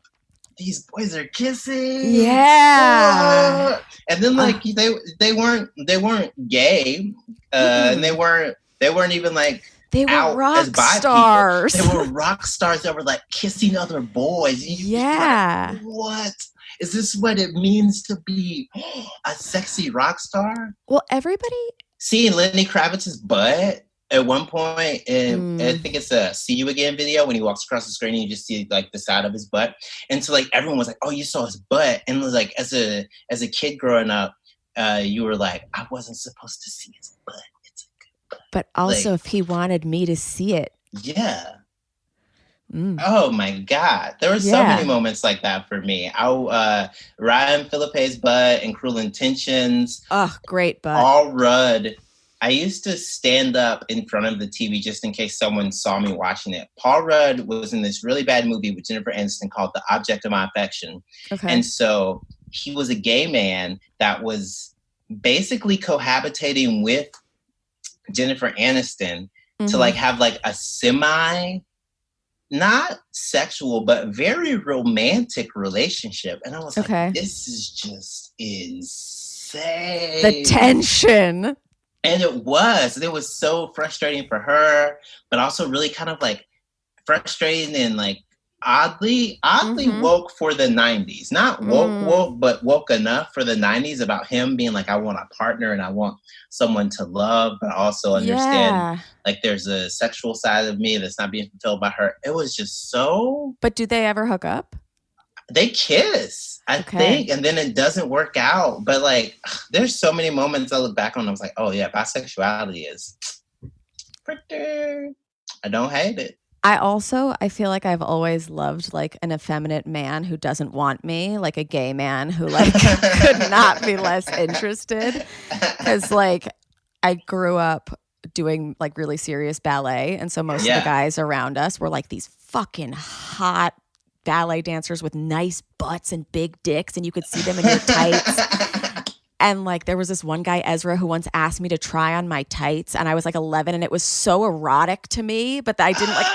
these boys are kissing. Yeah. And then like they weren't gay, and they weren't even like they were out rock as bi stars. People. They were rock stars that were like kissing other boys. Yeah. What? Is this what it means to be a sexy rock star? Well, everybody... Seeing Lenny Kravitz's butt At one point, I think it's a "See You Again" video when he walks across the screen and you just see like the side of his butt, and so like everyone was like, "Oh, you saw his butt," and it was like as a kid growing up, you were like, "I wasn't supposed to see his butt." It's a good butt. But also, if he wanted me to see it, yeah. Oh my God. There were so many moments like that for me. Ryan Phillippe's butt and Cruel Intentions. Oh, great butt. All Rudd. I used to stand up in front of the TV just in case someone saw me watching it. Paul Rudd was in this really bad movie with Jennifer Aniston called The Object of My Affection. Okay. And so he was a gay man that was basically cohabitating with Jennifer Aniston to like have like a semi, not sexual, but very romantic relationship. And I was like, this is just insane. The tension. And it was so frustrating for her, but also really kind of like frustrating and like oddly woke for the 90s. Not woke, but woke enough for the 90s about him being like, I want a partner and I want someone to love, but also understand like there's a sexual side of me that's not being fulfilled by her. It was just so... But do they ever hook up? They kiss, I think, and then it doesn't work out. But like, there's so many moments I look back on and I was like, oh yeah, bisexuality is pretty... I don't hate it. I feel like I've always loved like an effeminate man who doesn't want me, like a gay man who like could not be less interested. Because like I grew up doing like really serious ballet. And so most of the guys around us were like these fucking hot ballet dancers with nice butts and big dicks, and you could see them in your tights. And like there was this one guy, Ezra, who once asked me to try on my tights, and I was like 11, and it was so erotic to me, but I didn't like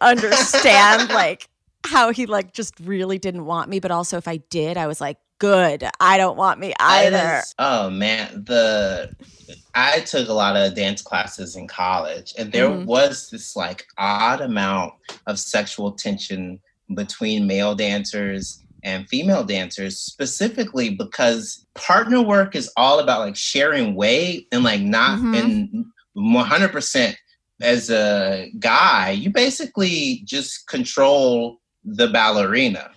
understand like how he like just really didn't want me. But also if I did, I was like, good, I don't want me either. Oh man, I took a lot of dance classes in college, and there was this like odd amount of sexual tension between male dancers and female dancers, specifically because partner work is all about like sharing weight and like not and 100% as a guy, you basically just control the ballerina.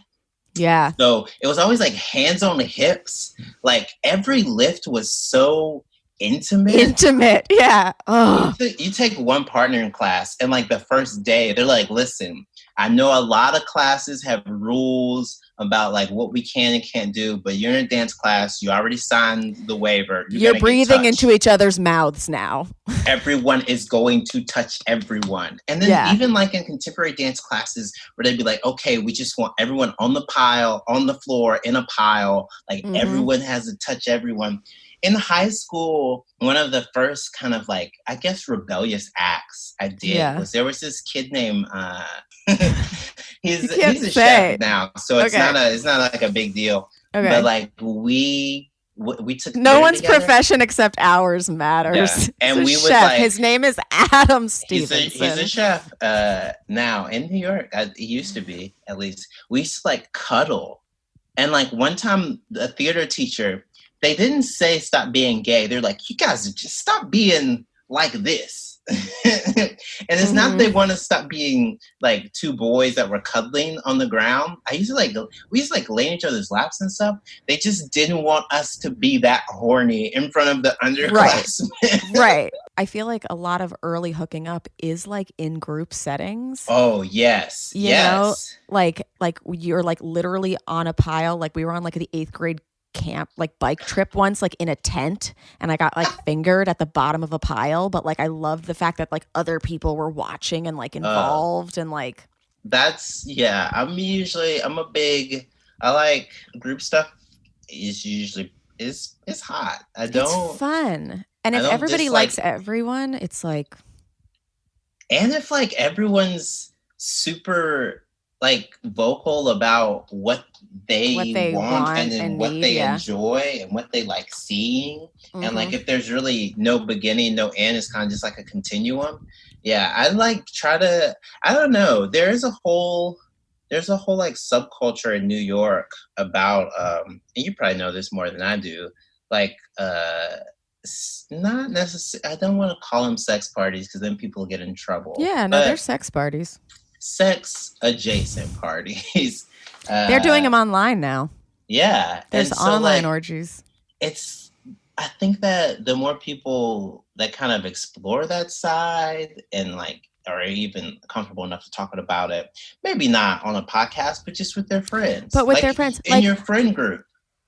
Yeah. So it was always like hands on the hips. Like every lift was so intimate. Yeah. You take one partner in class and like the first day they're like, listen, I know a lot of classes have rules about like what we can and can't do, but you're in a dance class, you already signed the waiver. You're breathing into each other's mouths now. Everyone is going to touch everyone. And then even like in contemporary dance classes where they'd be like, okay, we just want everyone on the pile, on the floor, in a pile. Like everyone has to touch everyone. In high school, one of the first kind of like, I guess, rebellious acts I did was there was this kid named, he's a chef now, so it's not like a big deal. Okay. But like we took no one's together. Profession except ours matters. Yeah. And we would like, his name is Adam Stevenson. He's a chef now in New York. He used to be, at least. We used to like cuddle, and like one time a theater teacher. They didn't say stop being gay. They're like, you guys just stop being like this. And it's not they want to stop being like two boys that were cuddling on the ground. We used to lay in each other's laps and stuff. They just didn't want us to be that horny in front of the underclassmen. Right. I feel like a lot of early hooking up is like in group settings. Oh, yes. You know, like you're like literally on a pile. Like we were on like the 8th grade camp like bike trip once, like in a tent, and I got like fingered at the bottom of a pile, but like I loved the fact that like other people were watching and like involved and like that's I like group stuff is hot. It's fun, and if everybody likes everyone, it's like, and if like everyone's super like vocal about what they want and what they enjoy and what they like seeing. And like if there's really no beginning, no end, it's kind of just like a continuum. Yeah, I like I don't know. There's a whole like subculture in New York about and you probably know this more than I do, like not necessarily. I don't want to call them sex parties because then people get in trouble. Yeah, no, they're sex parties. Sex adjacent parties. They're doing them online now. Yeah, there's online orgies. I think that the more people that kind of explore that side and like are even comfortable enough to talk about it, maybe not on a podcast, but just with their friends. But with their friends. In your friend group.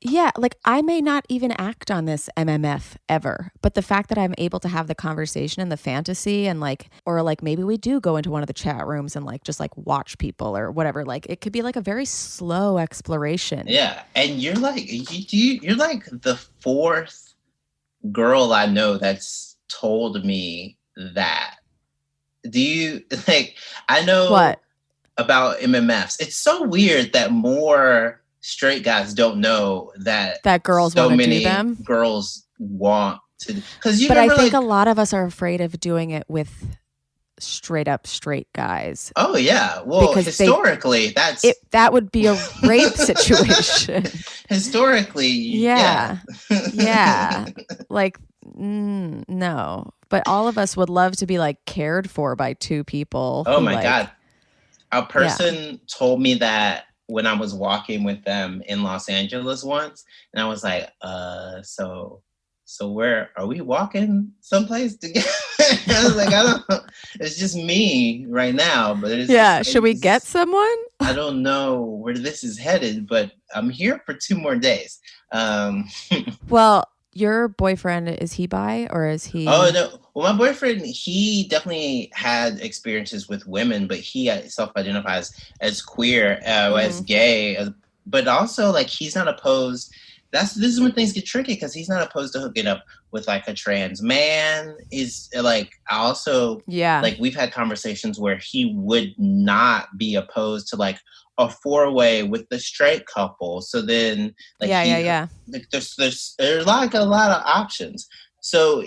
Yeah, like I may not even act on this MMF ever, but the fact that I'm able to have the conversation and the fantasy and like, or like maybe we do go into one of the chat rooms and like just like watch people or whatever. Like it could be like a very slow exploration. Yeah, and you're like you're like the fourth girl I know that's told me that. Do you like? I know what about MMFs. It's so weird that more straight guys don't know that girls so want to many do them. Girls want to, because you. But I think like, a lot of us are afraid of doing it with straight up straight guys. Oh yeah, well, because historically, that would be a rape situation. Historically, yeah. Like no, but all of us would love to be like cared for by two people. Oh my God, a person told me that when I was walking with them in Los Angeles once, and I was like, so where are we walking someplace together? I was like, I don't know. It's just me right now, but it's should we get someone? I don't know where this is headed, but I'm here for 2 more days. Well, your boyfriend, is he bi or is he? Oh no. Well, my boyfriend, he definitely had experiences with women, but he self-identifies as queer, as gay, but also like he's not opposed. This is when things get tricky because he's not opposed to hooking up with like a trans man. Is like like we've had conversations where he would not be opposed to like a 4-way with the straight couple. So then like like there's like a lot of options. So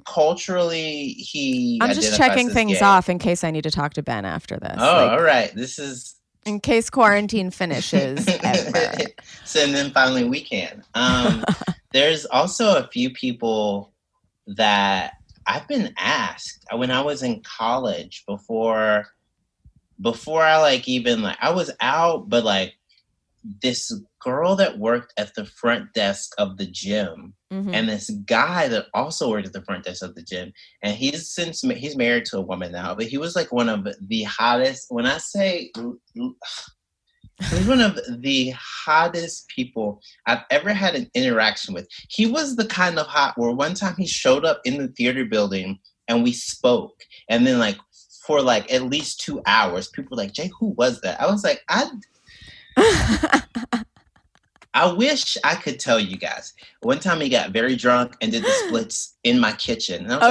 culturally I'm just checking things gay. Off in case I need to talk to Ben after this. Oh, all right. This is in case quarantine finishes ever. So and then finally we can. There's also a few people that I've been asked when I was in college before I like even like I was out, but like this girl that worked at the front desk of the gym and this guy that also worked at the front desk of the gym, and he's married to a woman now, but he was like one of the hottest. When I say he's one of the hottest people I've ever had an interaction with. He was the kind of hot where one time he showed up in the theater building and we spoke, and then like for like at least 2 hours, people were like, Jay, who was that? I was like, I wish I could tell you guys. One time he got very drunk and did the splits in my kitchen. And I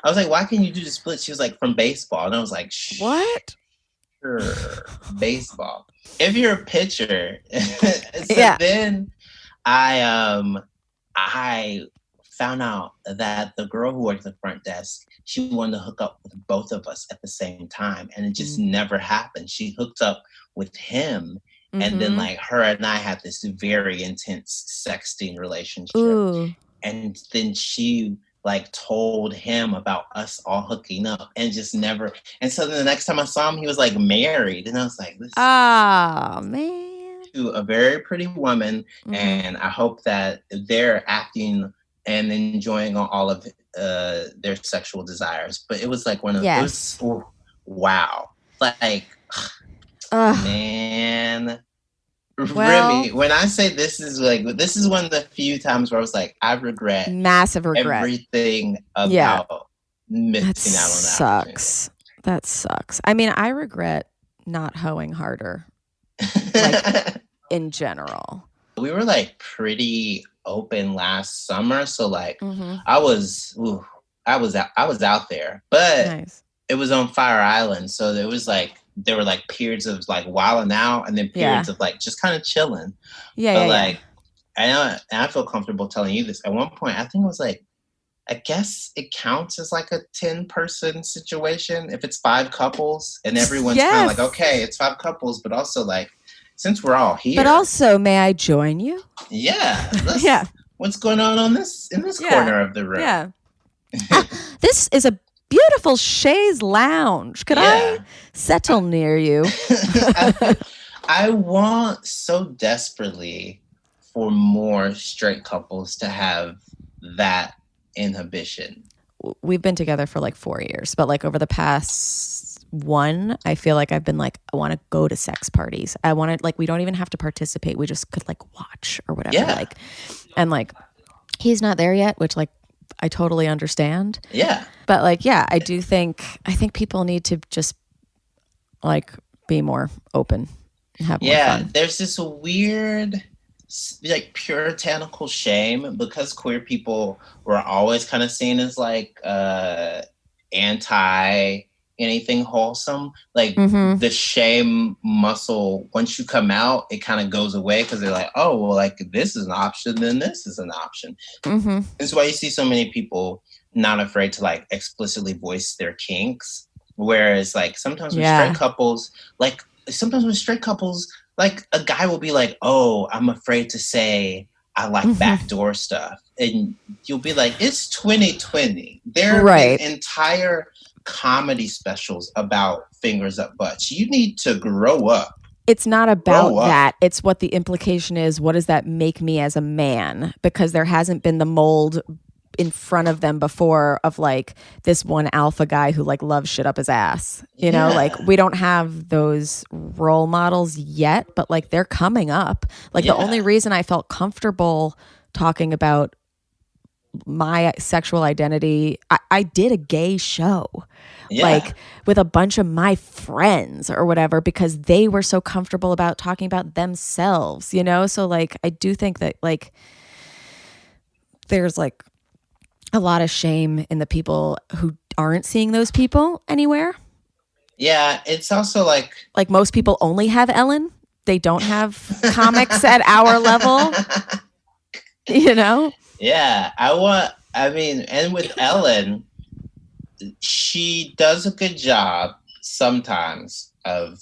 was like, why can you do the splits? She was like, from baseball. And I was like, what? Sure, baseball. If you're a pitcher. Then I found out that the girl who worked at the front desk, she wanted to hook up with both of us at the same time. And it just never happened. She hooked up with him. And then like her and I had this very intense sexting relationship. Ooh. And then she like told him about us all hooking up and just never. And so then the next time I saw him, he was like married. And I was like, this man. To a very pretty woman. And I hope that they're acting and enjoying all of their sexual desires. But it was like one of those. Wow. Like, man. Well, Remy, when I say this is one of the few times where I was like, I regret massive regret everything about missing out on that. That sucks. I mean, I regret not hoeing harder, like in general. We were like pretty open last summer, so like I was out there, but it was on Fire Island, so there were like periods of like wilding out and then periods of like just kind of chilling. I feel comfortable telling you this. At one point, I think it was like, I guess it counts as like a 10-person situation if it's 5 couples and everyone's kind of like, okay, it's 5 couples, but also like, since we're all here. But also, may I join you? Yeah. what's going on this in this corner of the room? Yeah. This is a beautiful chaise lounge. Could I settle near you? I want so desperately for more straight couples to have that inhibition. We've been together for like 4 years, but like over the past one, I feel like I've been like, I want to go to sex parties. I want to, like, we don't even have to participate. We just could like watch or whatever. Yeah. Like, and like, he's not there yet, which like, I totally understand. Yeah. But like, yeah, I think people need to just like be more open and have more fun. There's this weird like puritanical shame because queer people were always kind of seen as like anti anything wholesome. Like the shame muscle, once you come out, it kind of goes away because they're like, oh, well, like this is an option, then this is an option. That's why you see so many people not afraid to like explicitly voice their kinks. Whereas like sometimes with straight couples, like a guy will be like, oh, I'm afraid to say I like backdoor stuff. And you'll be like, it's 2020. There are entire comedy specials about fingers up butts. You need to grow up. It's not about that. It's what the implication is. What does that make me as a man? Because there hasn't been the mold in front of them before of like this one alpha guy who like loves shit up his ass. You know, like we don't have those role models yet, but like they're coming up. Like the only reason I felt comfortable talking about my sexual identity, I did a gay show like with a bunch of my friends or whatever because they were so comfortable about talking about themselves, you know? So like I do think that like there's like a lot of shame in the people who aren't seeing those people anywhere. Yeah, it's also like most people only have Ellen. They don't have comics at our level, you know? Yeah, and with Ellen, she does a good job sometimes of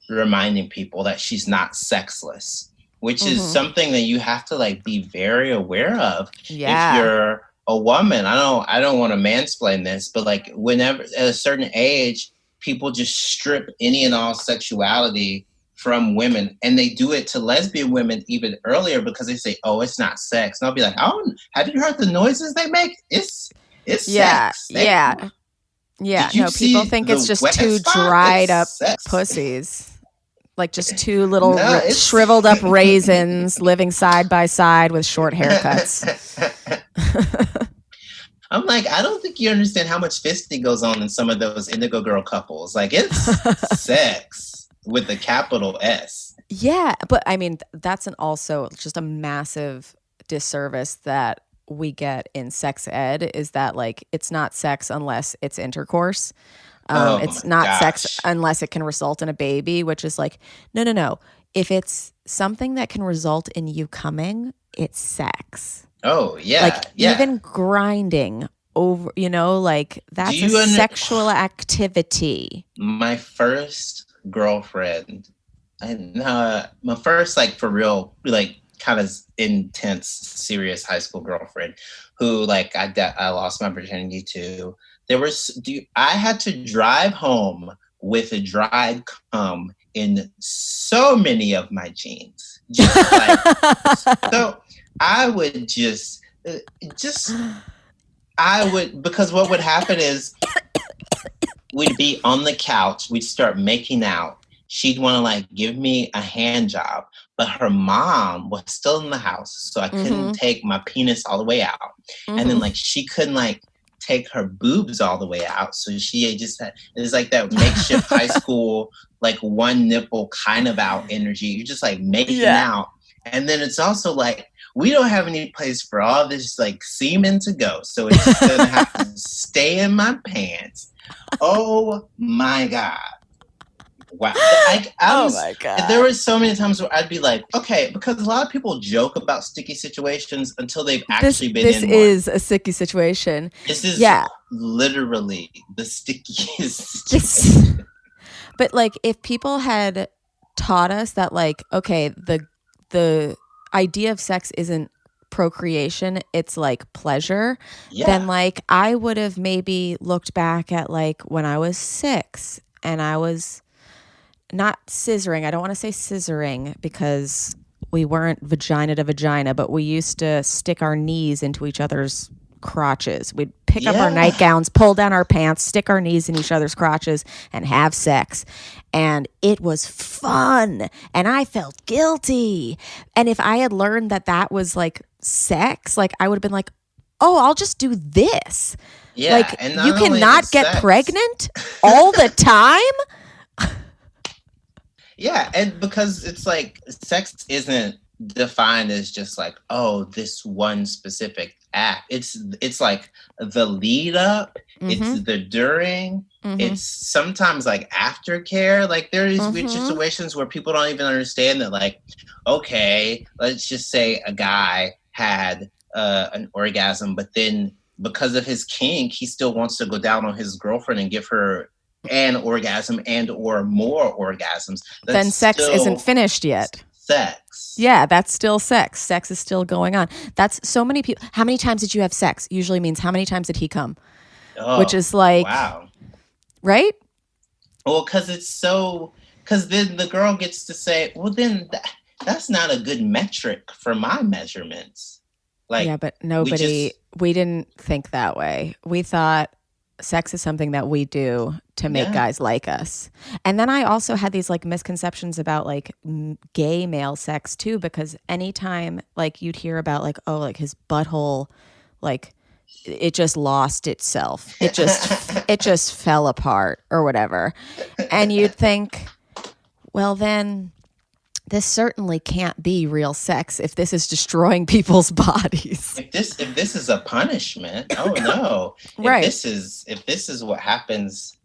reminding people that she's not sexless, which is something that you have to like be very aware of if you're a woman. I don't want to mansplain this, but like whenever at a certain age, people just strip any and all sexuality from women, and they do it to lesbian women even earlier because they say, "Oh, it's not sex." And I'll be like, "Oh, have you heard the noises they make? It's sex." Yeah. No, people think it's just two dried up pussies. Like just two little shriveled up raisins living side by side with short haircuts. I'm like, I don't think you understand how much fisting goes on in some of those Indigo Girl couples. Like it's sex with a capital S. Yeah, but I mean, that's also just a massive disservice that we get in sex ed is that like it's not sex unless it's intercourse. It's not sex unless it can result in a baby, which is like, no. If it's something that can result in you coming, it's sex. Oh, yeah. Like even grinding over, you know, like that's a sexual activity. My first girlfriend, my first like for real, like kind of intense, serious high school girlfriend who like I lost my virginity to. I had to drive home with a dried cum in so many of my jeans. Just like, so I would because what would happen is we'd be on the couch, we'd start making out. She'd want to like give me a hand job, but her mom was still in the house. So I couldn't take my penis all the way out. And then like she couldn't like take her boobs all the way out. So she just had, it's like that makeshift high school, like one nipple kind of out energy. You're just like making out. And then it's also like, we don't have any place for all this like semen to go. So it's just going to have to stay in my pants. Oh my God. Wow. Oh my God. There were so many times where I'd be like, okay, because a lot of people joke about sticky situations until they've actually been in one. This is a sticky situation. This is literally the stickiest situation. But like if people had taught us that like, okay, the idea of sex isn't procreation, it's like pleasure, Yeah. then like I would have maybe looked back at like when I was 6 and I was not scissoring. I don't want to say scissoring because we weren't vagina to vagina, but we used to stick our knees into each other's crotches. We'd pick up our nightgowns, pull down our pants, stick our knees in each other's crotches, and have sex. And it was fun. And I felt guilty. And if I had learned that that was like sex, like I would have been like, oh, I'll just do this. Yeah, like and you cannot get sex. pregnant all the time. Yeah, and because it's like sex isn't defined as just like, oh, this one specific act. It's like the lead up, it's the during, it's sometimes like aftercare. Like there is weird situations where people don't even understand that, like, okay, let's just say a guy had an orgasm, but then because of his kink, he still wants to go down on his girlfriend and give her an orgasm and or more orgasms. Then sex isn't finished yet. Sex. Yeah, that's still sex. Sex is still going on. That's so many people. How many times did you have sex? Usually means how many times did he come? Oh, which is like, wow. Right? Well, because then the girl gets to say, well, then that's not a good metric for my measurements. Like, yeah, but we didn't think that way. We thought sex is something that we do to make guys like us. And then I also had these like misconceptions about like gay male sex too, because anytime like you'd hear about like, oh, like his butthole, like it just lost itself. It just fell apart or whatever. And you'd think, well, then this certainly can't be real sex if this is destroying people's bodies. If this is a punishment, oh no. Right. If this is what happens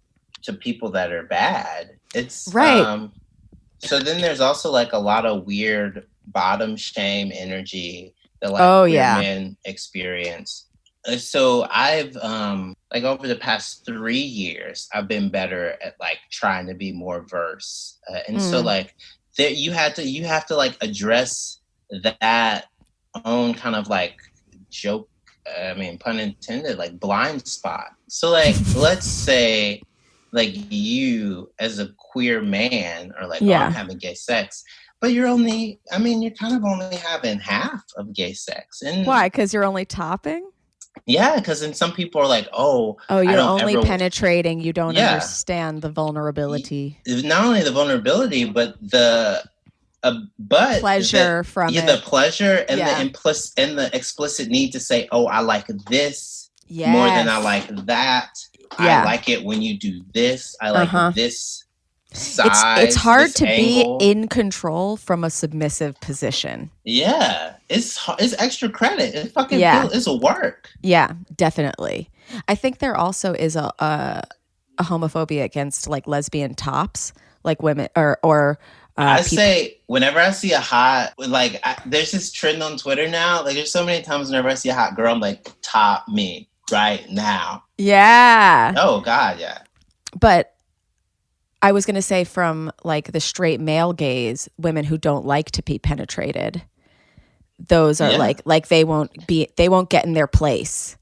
to people that are bad, it's right. So then there's also like a lot of weird bottom shame energy that like men experience. So I've like over the past 3 years, I've been better at like trying to be more verse, and so like. You have to like address that own kind of like joke, I mean, pun intended, like blind spot. So like, let's say like you as a queer man are like, oh, I'm having gay sex, but you're kind of only having half of gay sex. And why? Because you're only topping? Yeah, because then some people are like, oh, you're only penetrating. You don't understand the vulnerability. Not only the vulnerability, but the pleasure from it. The pleasure and the explicit need to say, oh, I like this more than I like that. I like it when you do this. I like this size. It's hard to be in control from a submissive position. Yeah, it's extra credit. It fucking it's a work. Yeah, definitely. I think there also is a homophobia against like lesbian tops, like women or. I say whenever I see a hot, like there's this trend on Twitter now. Like there's so many times whenever I see a hot girl, I'm like, top me right now. Yeah. Oh God, yeah. But I was going to say from like the straight male gaze, women who don't like to be penetrated, those are like they won't get in their place.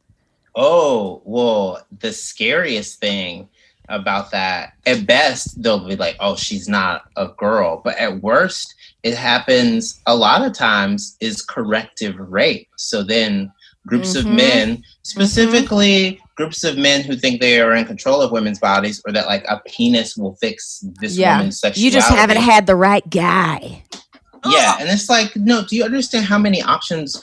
Oh, well, the scariest thing about that, at best, they'll be like, oh, she's not a girl. But at worst, it happens a lot of times is corrective rape. So then groups of men, specifically groups of men who think they are in control of women's bodies or that like a penis will fix this woman's sexuality. You just haven't had the right guy. Yeah, and it's like, no, do you understand how many options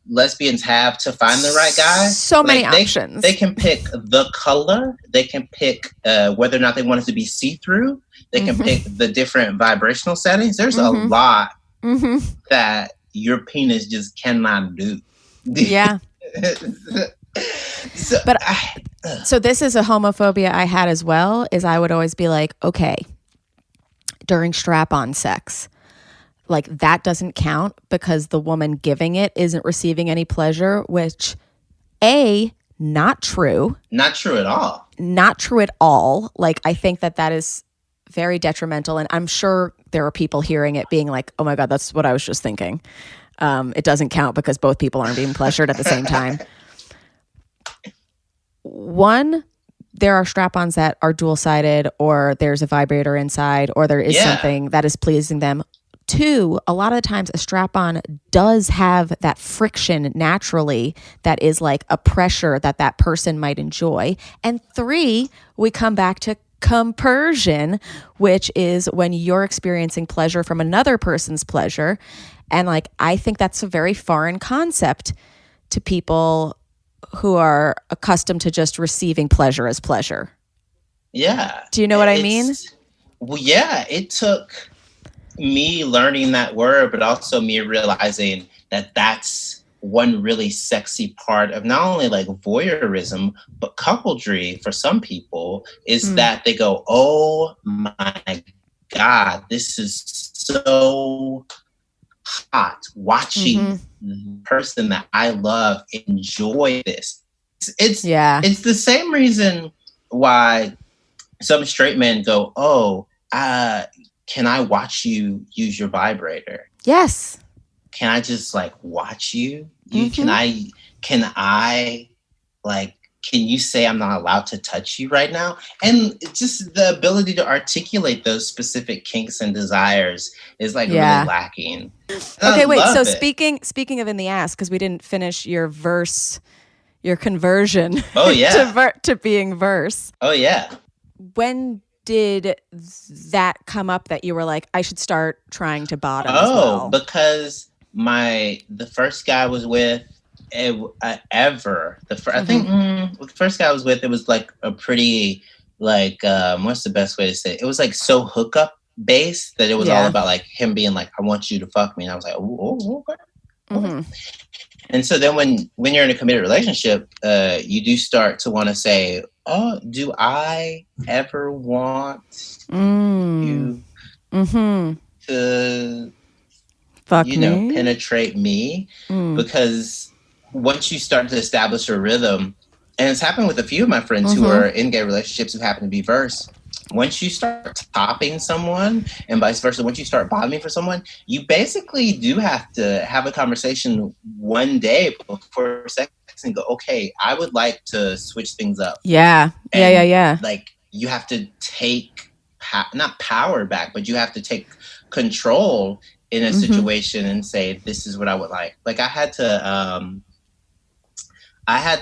lesbians have to find the right guy? So many options. They can pick the color. They can pick whether or not they want it to be see-through. They can pick the different vibrational settings. There's a lot that your penis just cannot do. Yeah. So this is a homophobia I had as well, is I would always be like, okay, during strap-on sex, like that doesn't count because the woman giving it isn't receiving any pleasure, which not true. Not true at all. Not true at all. Like I think that is very detrimental. And I'm sure there are people hearing it being like, oh my God, that's what I was just thinking. it doesn't count because both people aren't being pleasured at the same time. One, there are strap-ons that are dual-sided, or there's a vibrator inside, or there is something that is pleasing them. Two, a lot of the times a strap-on does have that friction naturally that is like a pressure that person might enjoy. And three, we come back to compersion, which is when you're experiencing pleasure from another person's pleasure. And like, I think that's a very foreign concept to people who are accustomed to just receiving pleasure as pleasure. Yeah. Do you know what I mean? Well, yeah, it took me learning that word, but also me realizing that that's one really sexy part of not only like voyeurism, but coupledry for some people is that they go, oh my God, this is so hot watching the person that I love enjoy this. It's the same reason why some straight men go, oh, can I watch you use your vibrator? Yes. Can I just like watch you? Can I like, can you say I'm not allowed to touch you right now? And it's just the ability to articulate those specific kinks and desires is like really lacking. Okay, wait. So speaking of in the ass, because we didn't finish your verse, your conversion. Oh yeah. to being verse. Oh yeah. When did that come up that you were like, I should start trying to bottom as well? Because the first guy I was with I think the first guy I was with, it was like a pretty like what's the best way to say it? It was like so hookup based that it was all about like him being like, I want you to fuck me, and I was like, oh, okay. And so then when you're in a committed relationship, you do start to want to say, oh, do I ever want you to fuck me? Penetrate me? Because once you start to establish a rhythm, and it's happened with a few of my friends who are in gay relationships who happen to be verse, once you start topping someone and vice versa, once you start bottoming for someone, you basically do have to have a conversation one day before sex and go, okay, I would like to switch things up. Yeah. Like you have to take, not power back, but you have to take control in a situation and say, this is what I would like. Like I had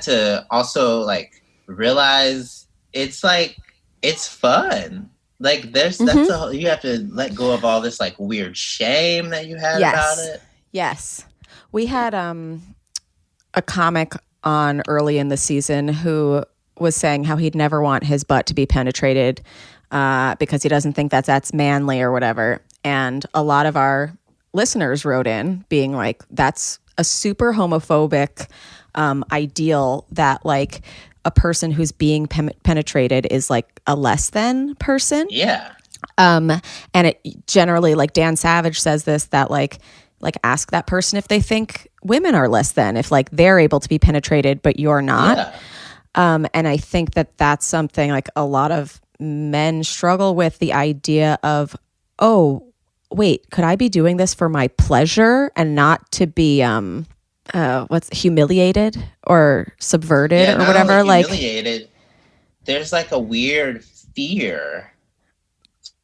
to also like realize it's like, it's fun. Like you have to let go of all this like weird shame that you had about it. Yes. We had a comic on early in the season who was saying how he'd never want his butt to be penetrated because he doesn't think that's manly or whatever. And a lot of our listeners wrote in being like, that's a super homophobic ideal that like a person who's being penetrated is like a less than person. Yeah. And it generally, like Dan Savage says this, that like ask that person if they think women are less than, if like they're able to be penetrated, but you're not. Yeah. And I think that's something like a lot of men struggle with, the idea of, oh, wait, could I be doing this for my pleasure and not to be, humiliated or subverted or whatever? Like humiliated, there's like a weird fear.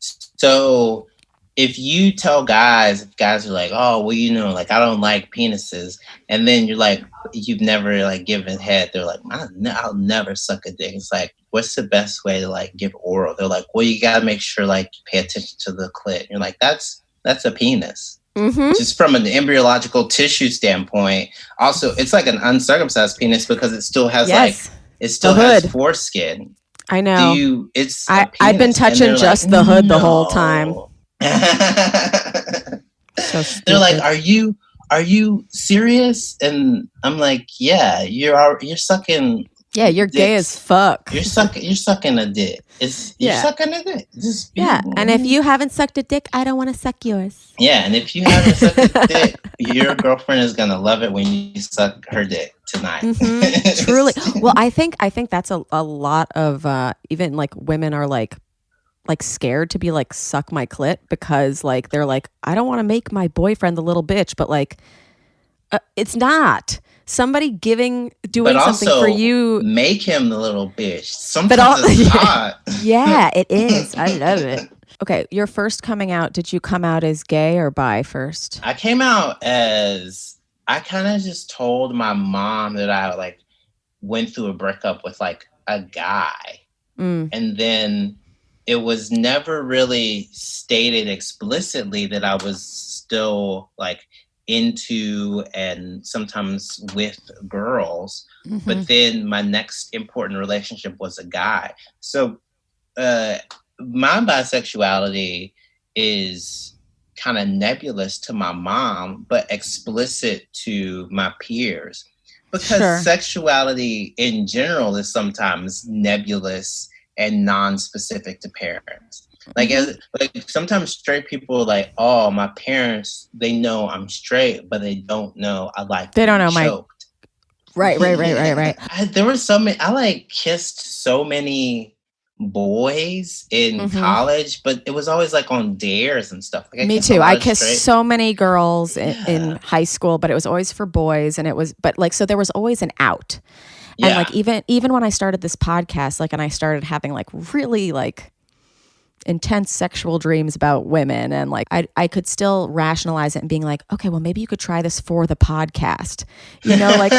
So if you tell guys, if guys are like, oh, well, like I don't like penises, and then you're like, you've never like given head, they're like, I'll never suck a dick. It's like, what's the best way to like give oral? They're like, well, you gotta make sure like you pay attention to the clit. You're like, that's a penis. Just from an embryological tissue standpoint. Also, it's like an uncircumcised penis because it still has has foreskin. I know. I've been touching just like, the hood the whole time. So they're like, are you serious? And I'm like, yeah, you're sucking. Yeah, you're dicks. Gay as fuck. You're sucking a dick. You're sucking a dick. And if you haven't sucked a dick, I don't want to suck yours. Yeah, and if you haven't sucked a dick, your girlfriend is gonna love it when you suck her dick tonight. Truly. Well, I think that's a lot of even like women are like scared to be like, suck my clit, because like they're like, I don't want to make my boyfriend the little bitch, but like It's not. Somebody doing But something also for you. make him the little bitch. But Sometimes it's hot. Yeah, it is. I love it. Okay, your first coming out, did you come out as gay or bi first? I came out as, I kind of just told my mom that I like went through a breakup with like a guy. And then it was never really stated explicitly that I was still like into and sometimes with girls. But then my next important relationship was a guy. So my bisexuality is kind of nebulous to my mom, but explicit to my peers. Because sexuality in general is sometimes nebulous and non-specific to parents. Like, like sometimes straight people are like, oh, my parents, they know I'm straight, but they don't know I like they don't know choked. Right. There were so many, I like kissed so many boys in college, but it was always like on dares and stuff. Like, me too. I kissed so many girls in high school, but it was always for boys, and it was, but like, so there was always an out. And like even when I started this podcast, like, and I started having like really like intense sexual dreams about women, and like I could still rationalize it and being like, okay, well maybe you could try this for the podcast, you know, like.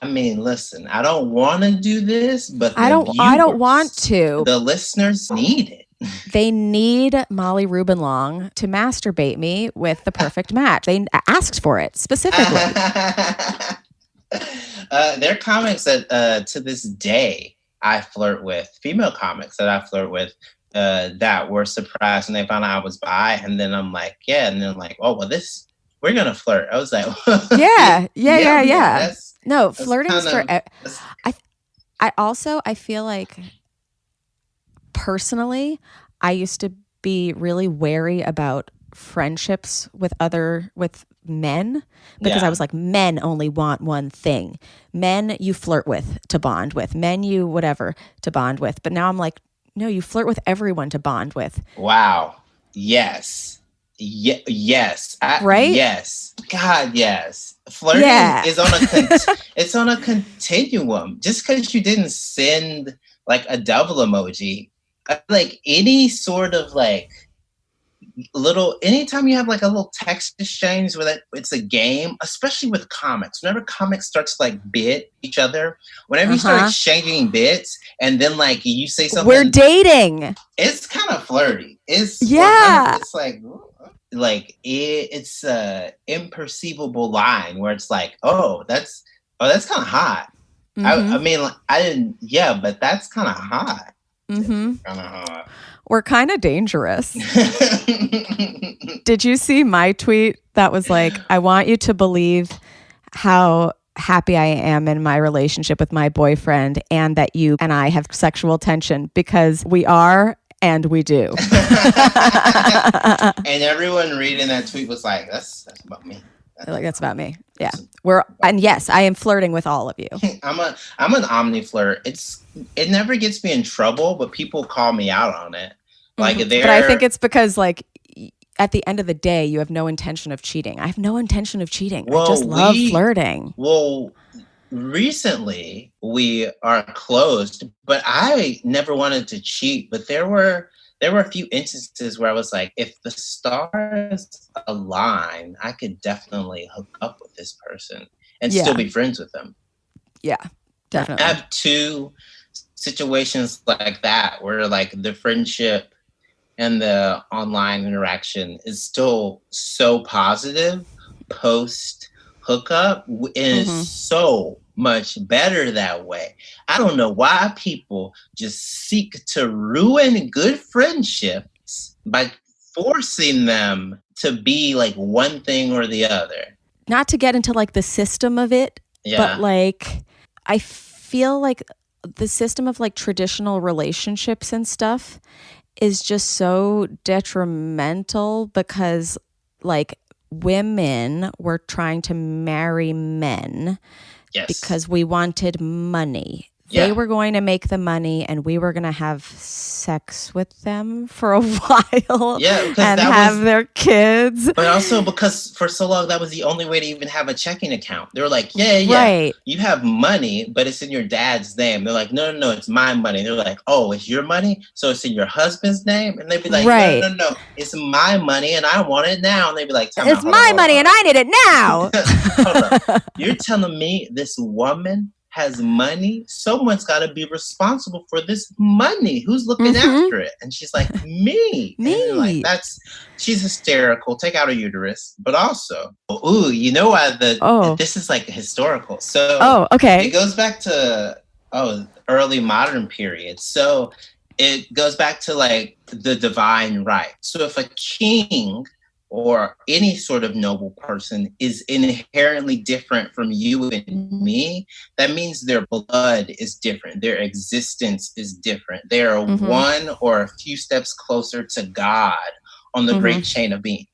I mean, listen, I don't want to do this, but I don't want to. The listeners need it. They need Molly Rubin Long to masturbate me with the perfect match. They asked for it specifically. There are comics that to this day I flirt with, female comics that I flirt with, that were surprised when they found out I was bi. And then I'm like, yeah. And then like, oh, well, we're going to flirt. I was like, yeah. No, flirting is for. I feel like personally, I used to be really wary about friendships with men, because I was like, men only want one thing. Men you flirt with to bond with. Men you whatever to bond with. But now I'm like, no, you flirt with everyone to bond with. Wow. Yes. Yes. Right? Yes. God, yes. Flirting is it's on a continuum. Just because you didn't send like a double emoji, like any sort of like anytime you have like a little text exchange where it's a game, especially with comics. Whenever comics start to like bit each other, whenever you start exchanging bits, and then like you say something, we're dating. It's kind of flirty. It's it's a imperceivable line where it's like, that's kind of hot. I mean, I didn't, but that's kind of hot. Kind of hot. We're kind of dangerous. Did you see my tweet that was like, I want you to believe how happy I am in my relationship with my boyfriend, and that you and I have sexual tension, because we are. And we do. And everyone reading that tweet was like, that's about me. That's about me. Yeah. And yes, I am flirting with all of you. I'm an omni flirt. It never gets me in trouble, but people call me out on it. Like but I think it's because like at the end of the day, you have no intention of cheating. I have no intention of cheating. I just love flirting. Well, recently we are closed, but I never wanted to cheat. But there were a few instances where I was like, if the stars align, I could definitely hook up with this person and still be friends with them. Yeah, definitely. I have two situations like that where like the friendship and the online interaction is still so positive post hookup, and it's so much better that way. I don't know why people just seek to ruin good friendships by forcing them to be like one thing or the other. Not to get into like the system of it, but like I feel like the system of like traditional relationships and stuff is just so detrimental, because like women were trying to marry men because we wanted money. They were going to make the money and we were going to have sex with them for a while and have their kids. But also because for so long, that was the only way to even have a checking account. They were like, right. You have money, but it's in your dad's name. They're like, no, it's my money. They're like, oh, it's your money? So it's in your husband's name? And they'd be like, no, it's my money and I want it now. And they'd be like, it's my money and I need it now. Hold on. You're telling me this woman has money? Someone's got to be responsible for this money. Who's looking after it? And she's like, me. Like, she's hysterical. Take out her uterus. But also, you know why this is like historical. So it goes back to early modern period. So it goes back to like the divine right. So if a king or any sort of noble person is inherently different from you and me, that means their blood is different. Their existence is different. They are one or a few steps closer to God on the great chain of being.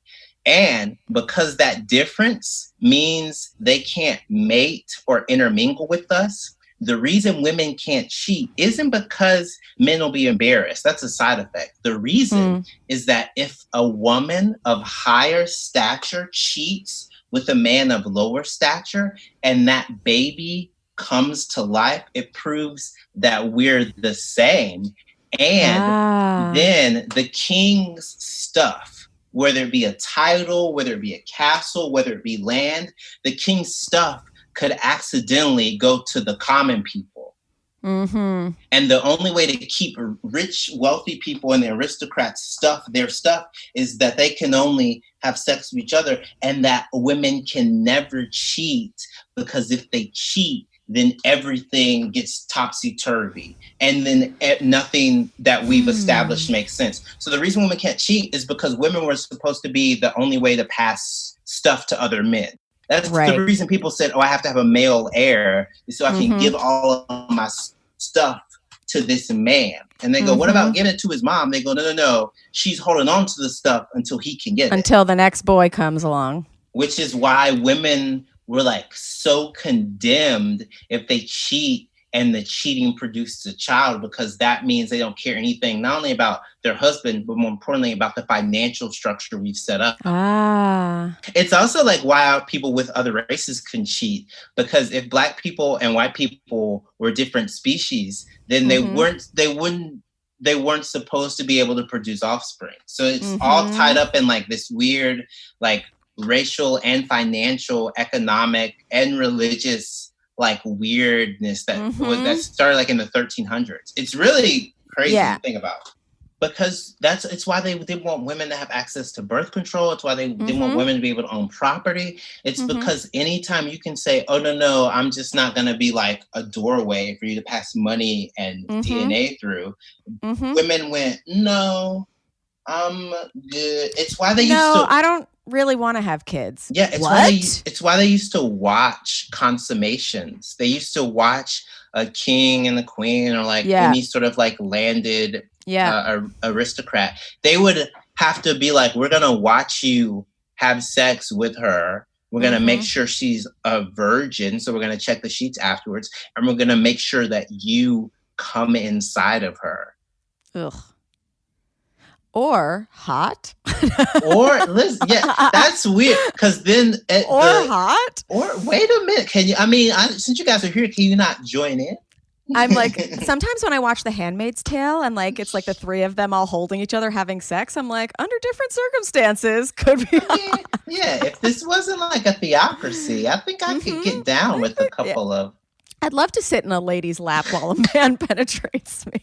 And because that difference means they can't mate or intermingle with us, the reason women can't cheat isn't because men will be embarrassed. That's a side effect. The reason is that if a woman of higher stature cheats with a man of lower stature and that baby comes to life, it proves that we're the same. And then the king's stuff, whether it be a title, whether it be a castle, whether it be land, the king's stuff could accidentally go to the common people. And the only way to keep rich, wealthy people and the aristocrats their stuff is that they can only have sex with each other and that women can never cheat, because if they cheat, then everything gets topsy-turvy. And then nothing that we've established makes sense. So the reason women can't cheat is because women were supposed to be the only way to pass stuff to other men. That's the reason people said, I have to have a male heir so I can give all of my stuff to this man. And they go, what about giving it to his mom? They go, no. She's holding on to the stuff until he can get it. Until the next boy comes along. Which is why women were like so condemned if they cheat and the cheating produces a child, because that means they don't care anything, not only about their husband, but more importantly about the financial structure we've set up. It's also like why people with other races can cheat, because if Black people and white people were different species, then they weren't supposed to be able to produce offspring. So it's all tied up in like this weird, like racial and financial, economic and religious like weirdness that started like in the 1300s. It's really crazy to think about, because it's why they didn't want women to have access to birth control. It's why they didn't want women to be able to own property. It's because anytime you can say, oh, no, I'm just not going to be like a doorway for you to pass money and DNA through. Women went, no, I'm good. It's why they used to. I don't really want to have kids. Yeah, it's why they used to watch consummations. They used to watch a king and the queen, or like any sort of like landed aristocrat. They would have to be like, we're gonna watch you have sex with her. We're gonna make sure she's a virgin, so we're gonna check the sheets afterwards, and we're gonna make sure that you come inside of her. Ugh. Or hot. Or listen, that's weird. Because then hot. Or wait a minute, can you? I mean, since you guys are here, can you not join in? I'm like, sometimes when I watch The Handmaid's Tale and like it's like the three of them all holding each other having sex, I'm like, under different circumstances, could be. If this wasn't like a theocracy, I think I could get down with a couple of. I'd love to sit in a lady's lap while a man penetrates me.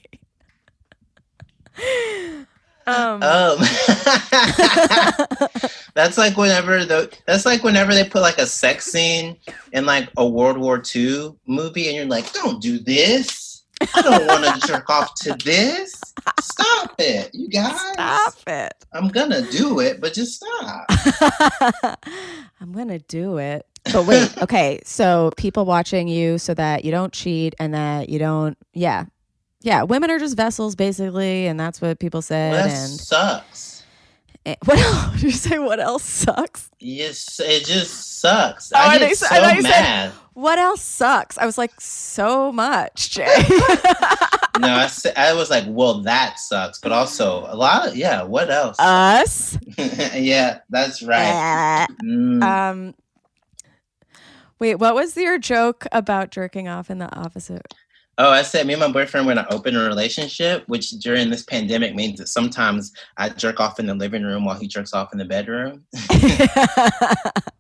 That's like whenever they put like a sex scene in like a World War II movie, and you're like, don't do this. I don't want to jerk off to this. Stop it, you guys. Stop it. I'm gonna do it, but just stop. I'm gonna do it. But wait, okay. So people watching you so that you don't cheat and that you don't, Yeah, women are just vessels, basically, and that's what people said. Well, that sucks. What else? Did you say what else sucks? Yes, it just sucks. Oh, I I get think so I thought you mad. said, what else sucks? I was like, so much, Jay. No, I was like, well, that sucks. But also a lot of, yeah, what else? Us? Yeah, that's right. Wait, what was your joke about jerking off in the opposite? Oh, I said me and my boyfriend were in an open relationship, which during this pandemic means that sometimes I jerk off in the living room while he jerks off in the bedroom.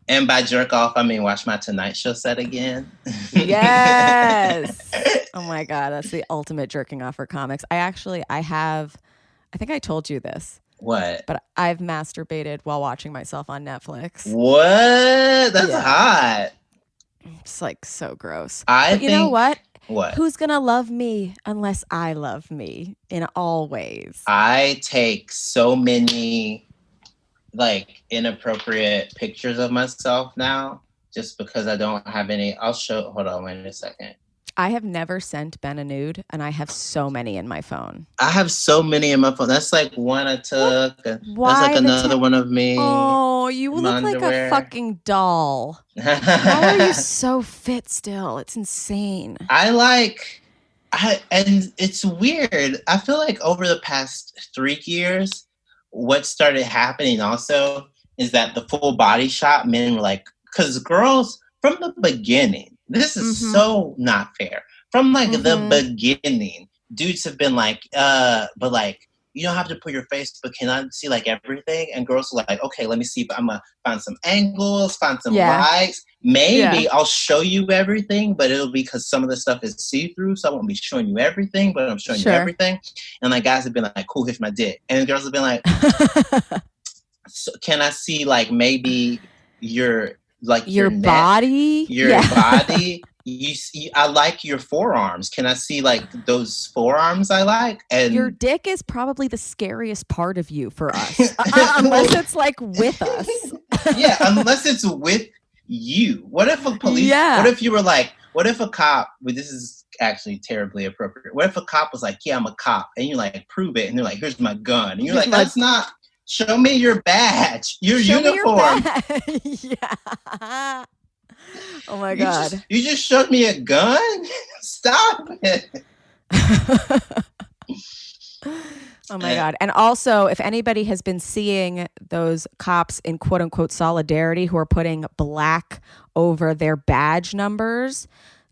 And by jerk off, I mean watch my Tonight Show set again. Yes. Oh my God, that's the ultimate jerking off for comics. I think I told you this. What? But I've masturbated while watching myself on Netflix. What? That's hot. It's like so gross. But you know what? What? Who's gonna love me unless I love me in all ways? I take so many like inappropriate pictures of myself now just because I don't have any. Hold on, wait a second. I have never sent Ben a nude, and I have so many in my phone. I have so many in my phone. That's like one I took. That's like another one of me. Oh, you look like a fucking doll. How are you so fit still? It's insane. And it's weird. I feel like over the past 3 years, what started happening also is that the full body shot, men were like, because girls from the beginning, this is so not fair. From like the beginning, dudes have been like, but like, you don't have to put your face, but can I see like everything? And girls are like, okay, let me see if I'm gonna find some angles, find some lights. Maybe I'll show you everything, but it'll be because some of the stuff is see-through, so I won't be showing you everything, but I'm showing you everything. And like guys have been like, cool, here's my dick. And girls have been like, so can I see like maybe your body? Your body. I like your forearms. Can I see like those forearms I like? And your dick is probably the scariest part of you for us. Unless it's like with us. Yeah, unless it's with you. What if a police what if you were like, what if a cop, this is actually terribly appropriate. What if a cop was like, yeah, I'm a cop, and you like prove it, and they're like, here's my gun. And you're like, that's not. Show me your badge, your uniform. Yeah. Oh my God. You just showed me a gun? Stop it. Oh my God. And also, if anybody has been seeing those cops in quote unquote solidarity who are putting black over their badge numbers,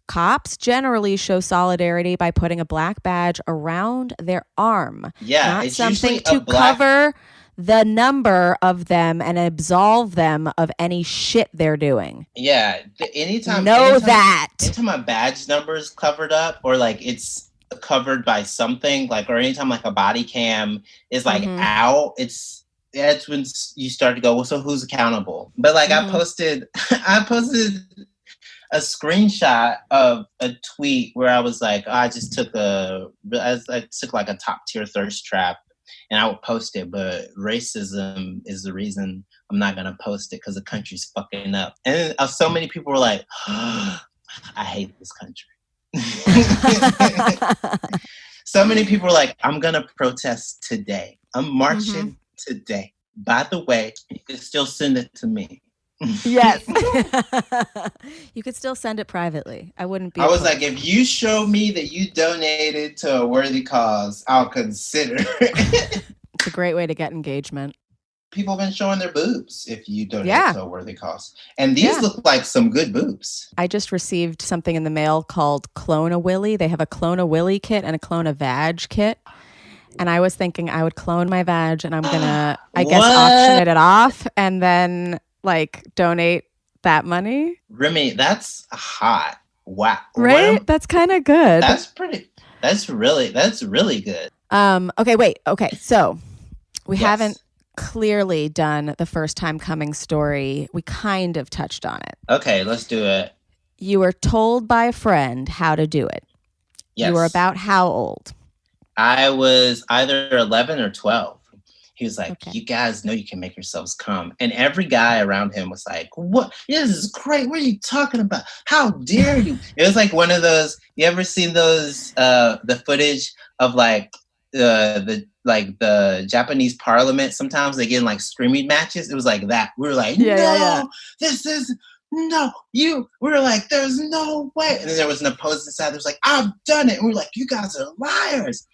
cops generally show solidarity by putting a black badge around their arm. Yeah. Not something to cover the number of them and absolve them of any shit they're doing. Yeah. Anytime my badge number is covered up or like it's covered by something, like, or anytime like a body cam is like out, that's when you start to go, well, so who's accountable? But like I posted a screenshot of a tweet where I was like, I took like a top tier thirst trap. And I would post it, but racism is the reason I'm not going to post it because the country's fucking up. And so many people were like, I hate this country. So many people were like, I'm going to protest today. I'm marching today. By the way, you can still send it to me. Yes. You could still send it privately. I wouldn't be. I was like, if you show me that you donated to a worthy cause, I'll consider it. It's a great way to get engagement. People have been showing their boobs if you donate to a worthy cause. And these look like some good boobs. I just received something in the mail called Clone a Willy. They have a Clone a Willy kit and a Clone a Vag kit. And I was thinking I would clone my vag and I'm going to, I guess, auction it off and then like donate that money. Remy, that's hot. Wow. Right? That's kind of good. That's really good. Okay, wait. Okay. So we haven't clearly done the first time coming story. We kind of touched on it. Okay, let's do it. You were told by a friend how to do it. Yes. You were about how old? I was either 11 or 12. He was like, You guys know you can make yourselves come. And every guy around him was like, what? This is great. What are you talking about? How dare you? It was like one of those, you ever seen those, the footage of like the like the Japanese parliament, sometimes they get in like screaming matches. It was like that. We were like, this is no, we were like, there's no way. And then there was an opposing side that was like, I've done it. And we were like, you guys are liars.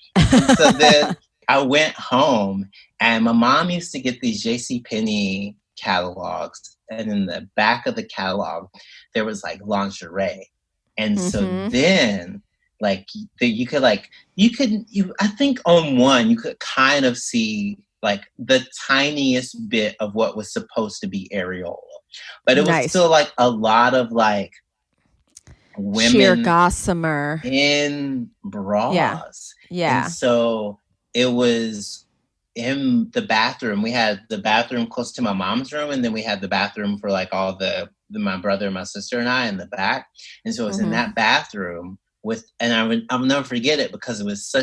So then I went home, and my mom used to get these JCPenney catalogs. And in the back of the catalog, there was like lingerie. And so then like I think on one, you could kind of see like the tiniest bit of what was supposed to be areola. But it was still like a lot of like women sheer gossamer in bras. Yeah. And so it was in the bathroom. We had the bathroom close to my mom's room, and then we had the bathroom for like all my brother, my sister, and I in the back. And so it was in that bathroom I'll never forget it because it was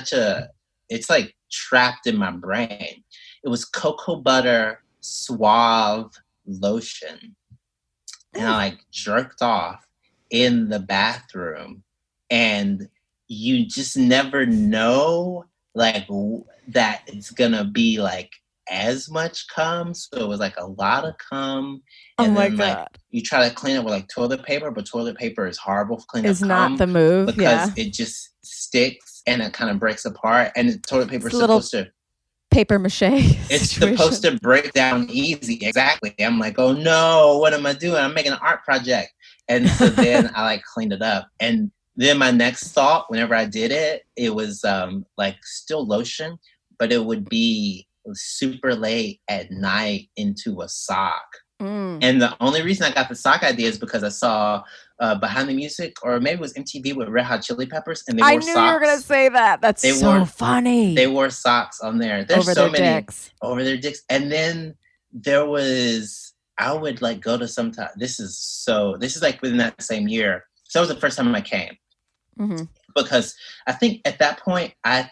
it's like trapped in my brain. It was cocoa butter suave lotion. And I like jerked off in the bathroom, and you just never know like that it's gonna be like as much cum. So it was like a lot of cum. And then like you try to clean it with like toilet paper, but toilet paper is horrible for cleaning up cum. It's not the move because it just sticks and it kind of breaks apart. And toilet paper is supposed to paper mache. It's supposed to break down easy. Exactly. I'm like, oh no, what am I doing? I'm making an art project. And so then I like cleaned it up. And then my next thought, whenever I did it, it was like still lotion, but it would be super late at night into a sock. And the only reason I got the sock idea is because I saw Behind the Music, or maybe it was MTV with Red Hot Chili Peppers, and they wore socks. I knew you were going to say that. That's so funny. They wore socks on there. There's so many over their dicks. And then there was, I would like go to sometimes. This is like within that same year. So that was the first time I came. Because I think at that point, I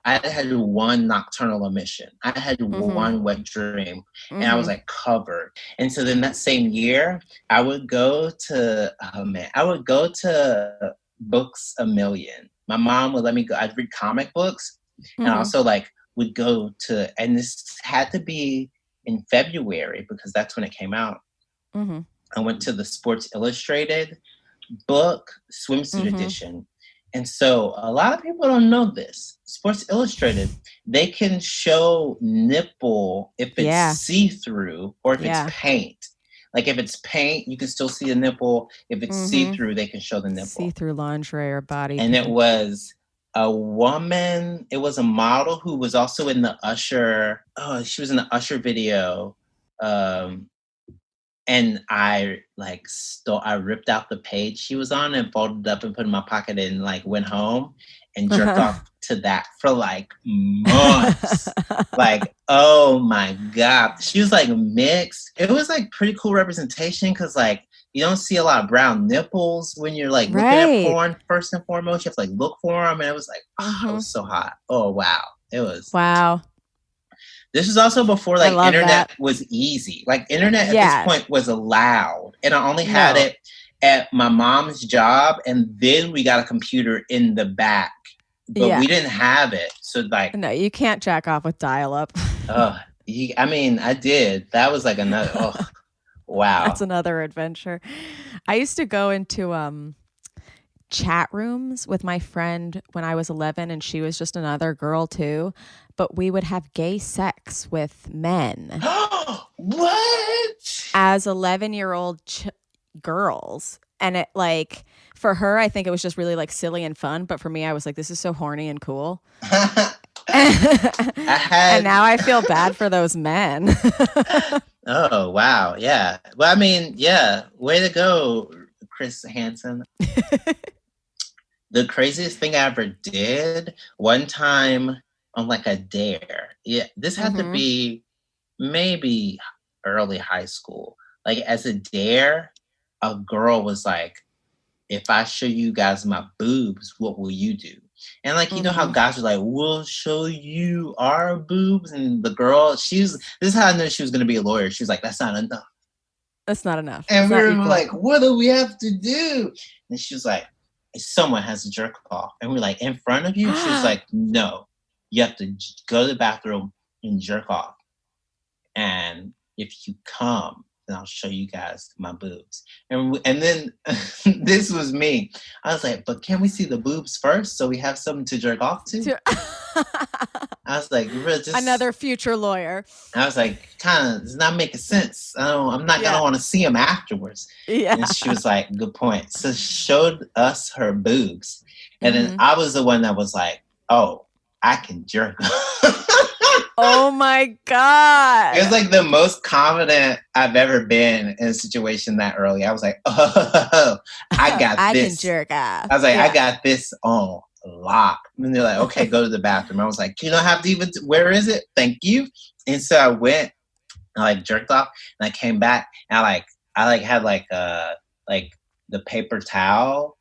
had one nocturnal emission. I had one wet dream, and I was like covered. And so then that same year, I would go to Books A Million. My mom would let me go. I'd read comic books, and I also like would go to, and this had to be in February because that's when it came out. I went to the Sports Illustrated book swimsuit edition. And so a lot of people don't know this. Sports Illustrated, they can show nipple if it's see-through or if it's paint. Like if it's paint, you can still see the nipple. If it's see-through, they can show the nipple. See-through lingerie or body. And it was a woman, it was a model who was also in the Usher, she was in the Usher video. And I I ripped out the page she was on and folded it up and put it in my pocket and like went home and jerked off to that for like months. Like, oh my God. She was like mixed. It was like pretty cool representation because like you don't see a lot of brown nipples when you're like looking at porn first and foremost. You have to like look for them. And it was like, it was so hot. Oh, wow. It was. Wow. This was also before like internet was easy. Like internet at this point was allowed. And I only had it at my mom's job. And then we got a computer in the back. But we didn't have it. So like. No, you can't jack off with dial-up. I mean, I did. That was like another, wow. That's another adventure. I used to go into chat rooms with my friend when I was 11 and she was just another girl too, but we would have gay sex with men. What? As 11-year-old girls. And it like, for her, I think it was just really like silly and fun. But for me, I was like, this is so horny and cool. And now I feel bad for those men. Oh, wow. Yeah. Well, I mean, yeah. Way to go, Chris Hansen. The craziest thing I ever did one time on like a dare. Yeah. This had to be maybe early high school. Like as a dare, a girl was like, if I show you guys my boobs, what will you do? And like, you know how guys are like, we'll show you our boobs. And the girl, this is how I knew she was going to be a lawyer. She was like, that's not enough. That's not enough. And we were like, what do we have to do? And she was like, someone has to jerk off. And we're like, in front of you? She was like, no. you have to go to the bathroom and jerk off. And if you come, then I'll show you guys my boobs. And then this was me. I was like, but can we see the boobs first so we have something to jerk off to? I was like, another future lawyer. I was like, kind of, it's not making sense. I'm not gonna want to see them afterwards. Yeah. And she was like, good point. So she showed us her boobs. And then I was the one that was like, oh, I can jerk. Oh my God. It was like the most confident I've ever been in a situation that early. I was like, oh, I got this. I can jerk off. I was like, I got this on lock. And they're like, okay, go to the bathroom. I was like, you don't have to even, where is it? Thank you. And so I went, I like jerked off, and I came back, and I had the paper towel,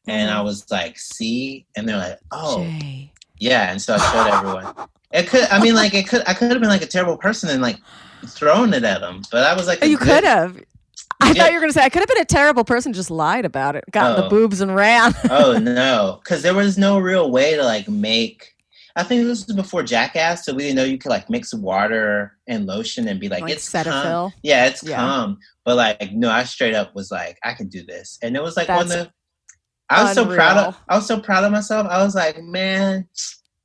and I was like, see? And they're like, oh. Jay. Yeah, and so I showed everyone. I could have been like a terrible person and like thrown it at them, but I was like, could have. I thought you were going to say, I could have been a terrible person, just lied about it, got the boobs and ran. Oh, no. Because there was no real way to like make, I think this was before Jackass, so we didn't know you could like mix water and lotion and be like it's Cetaphil. Yeah, it's calm. But like, no, I straight up was like, I can do this. And it was like I was so proud of myself. I was like, man.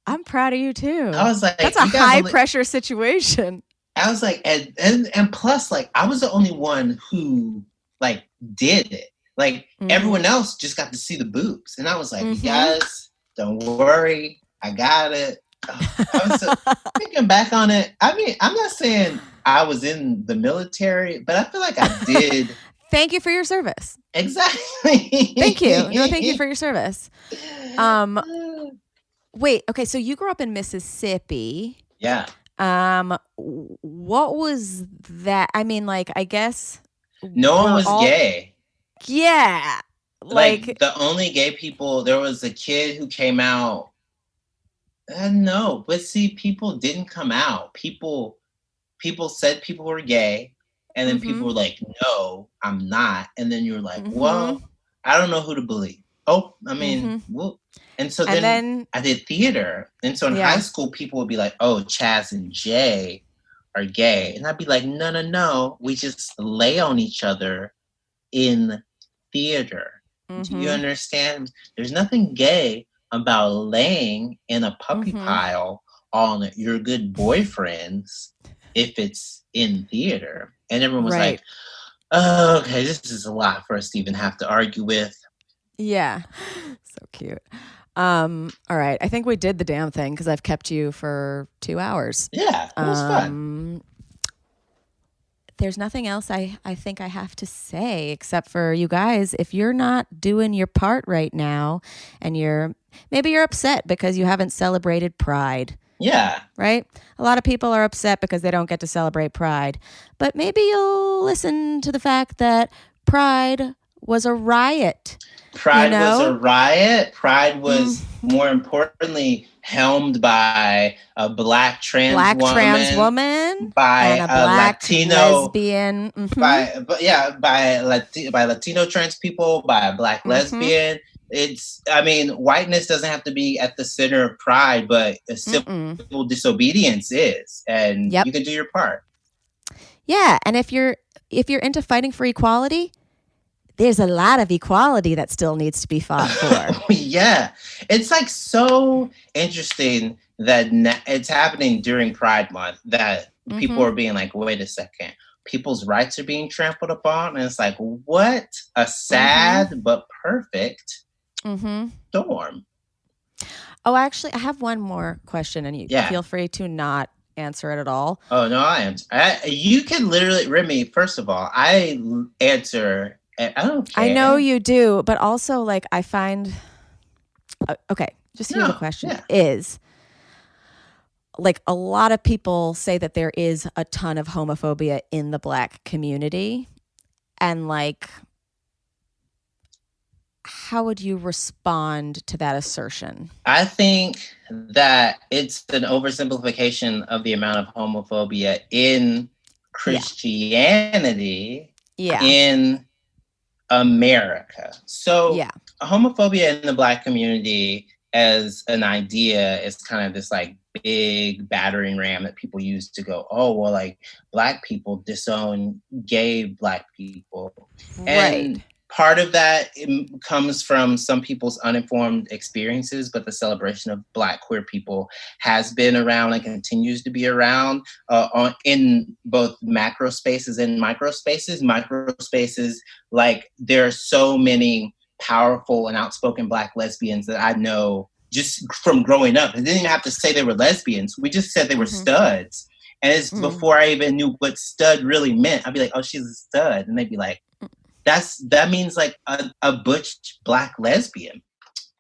I'm proud of you too. I was like, that's a high pressure situation. I was like, and plus, like, I was the only one who like did it. Like everyone else just got to see the boobs, and I was like, guys, don't worry, I got it. I was thinking back on it. I mean, I'm not saying I was in the military, but I feel like I did. Thank you for your service. Exactly. Thank you. No, thank you for your service. Wait, okay, so you grew up in Mississippi. Yeah. What was that? I mean, like, I guess no one was gay. Yeah. Like the only gay people, there was a kid who came out. No, but see, people didn't come out. People said people were gay, and then people were like, no, I'm not. And then you're like, well, I don't know who to believe. Oh, I mean, well. And so then I did theater. And so in high school, people would be like, oh, Chaz and Jay are gay. And I'd be like, no. We just lay on each other in theater. Do you understand? There's nothing gay about laying in a puppy pile on your good boyfriends if it's in theater. And everyone was like, oh, okay, this is a lot for us to even have to argue with. Yeah. So cute. All right. I think we did the damn thing because I've kept you for 2 hours. Yeah, it was fun. There's nothing else I think I have to say except for you guys, if you're not doing your part right now and maybe you're upset because you haven't celebrated Pride. Yeah. Right? A lot of people are upset because they don't get to celebrate Pride. But maybe you'll listen to the fact that Pride was a riot. Pride was a riot. Pride was, more importantly, helmed by a black trans woman, by and a black Latino lesbian, by Latino trans people, by a black lesbian. Whiteness doesn't have to be at the center of Pride, but civil disobedience is, and you can do your part. Yeah, and if you're into fighting for equality, there's a lot of equality that still needs to be fought for. Yeah. It's like so interesting that it's happening during Pride Month that people are being like, wait a second, people's rights are being trampled upon. And it's like, what a sad but perfect storm. Oh, actually, I have one more question, and you feel free to not answer it at all. Oh, no, I answer. You can literally, Remy, first of all, I answer. I don't care. I know you do, but also, like, I find... Okay, just here's the question is, like, a lot of people say that there is a ton of homophobia in the Black community. And, like, how would you respond to that assertion? I think that it's an oversimplification of the amount of homophobia in Christianity in America. So homophobia in the Black community as an idea is kind of this like big battering ram that people use to go, oh, well, like Black people disown gay Black people. Right. And part of that comes from some people's uninformed experiences, but the celebration of Black queer people has been around and continues to be around in both macro spaces and micro spaces. Micro spaces, like there are so many powerful and outspoken Black lesbians that I know just from growing up. I didn't even have to say they were lesbians. We just said they were studs. And it's before I even knew what stud really meant. I'd be like, oh, she's a stud. And they'd be like, that means like a butch Black lesbian.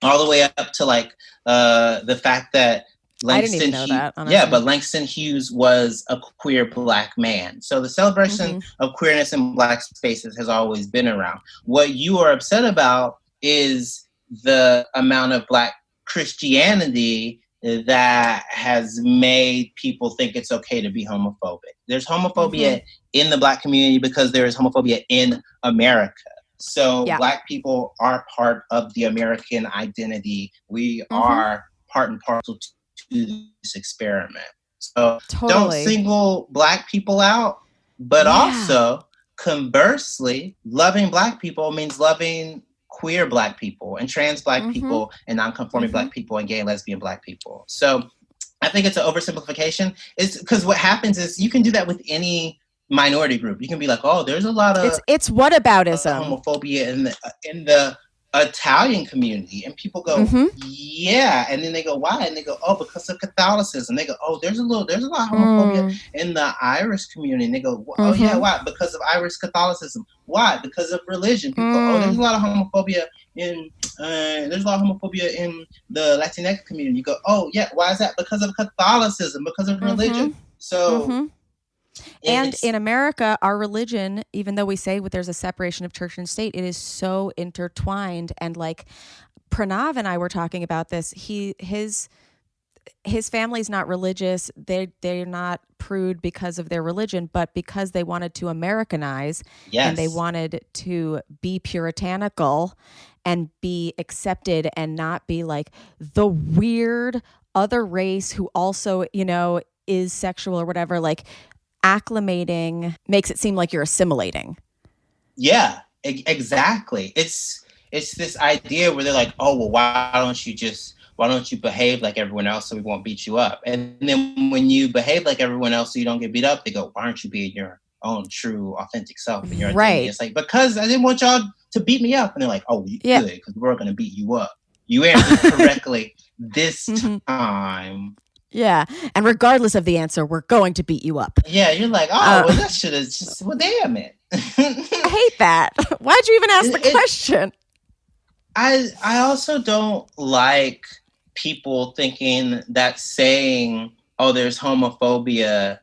All the way up to like the fact that Langston, I didn't even know that, honestly. Yeah, but Langston Hughes was a queer Black man. So the celebration of queerness in Black spaces has always been around. What you are upset about is the amount of Black Christianity that has made people think it's okay to be homophobic. There's homophobia in the Black community because there is homophobia in America. So Black people are part of the American identity. We are part and parcel to this experiment. So don't single Black people out, but also conversely, loving Black people means loving queer Black people and trans Black people and non-conforming Black people and gay and lesbian Black people. So I think it's an oversimplification. It's because what happens is you can do that with any minority group. You can be like, oh, there's a lot of it's whataboutism, homophobia in the Italian community, and people go, yeah, and then they go, why? And they go, oh, because of Catholicism. They go, oh, there's a lot of homophobia in the Irish community. And they go, oh yeah, why? Because of Irish Catholicism. Why? Because of religion. People go, oh, there's a lot of homophobia in the Latinx community. You go, oh yeah, why is that? Because of Catholicism, because of religion. So and in America, our religion, even though we say there's a separation of church and state, it is so intertwined. And like Pranav and I were talking about this, his family's not religious. They're not prude because of their religion, but because they wanted to Americanize and they wanted to be puritanical and be accepted and not be like the weird other race who also, is sexual or whatever. Like, acclimating makes it seem like you're assimilating. Yeah, exactly. It's this idea where they're like, oh, well, why don't you behave like everyone else so we won't beat you up? And then when you behave like everyone else so you don't get beat up, they go, why aren't you being your own true authentic self and your identity? It's like, because I didn't want y'all to beat me up. And they're like, oh, you good, because we're going to beat you up. You answered correctly this time. Yeah, and regardless of the answer, we're going to beat you up. Yeah, you're like, oh, well, that should have just, well, damn it. I hate that. Why'd you even ask the question? I also don't like people thinking that saying, oh, there's homophobia.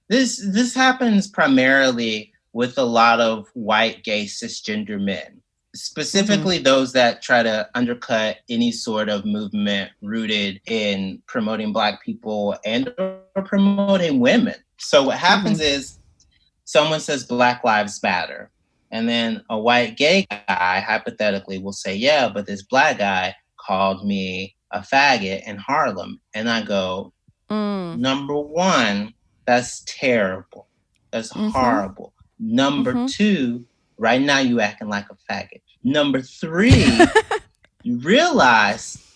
This happens primarily with a lot of white, gay, cisgender men. Specifically those that try to undercut any sort of movement rooted in promoting Black people and or promoting women. So what happens is someone says Black Lives Matter, and then a white gay guy hypothetically will say, yeah, but this Black guy called me a faggot in Harlem. And I go, number one, that's terrible. That's horrible. Number two, right now you acting like a faggot. Number three, you realize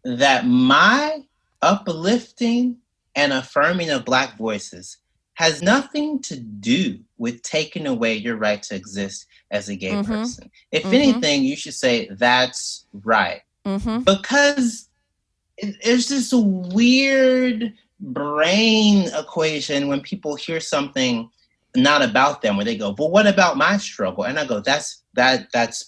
that my uplifting and affirming of Black voices has nothing to do with taking away your right to exist as a gay person. If anything, you should say that's right. Because there's this weird brain equation when people hear something not about them, where they go, well, what about my struggle? And I go, that's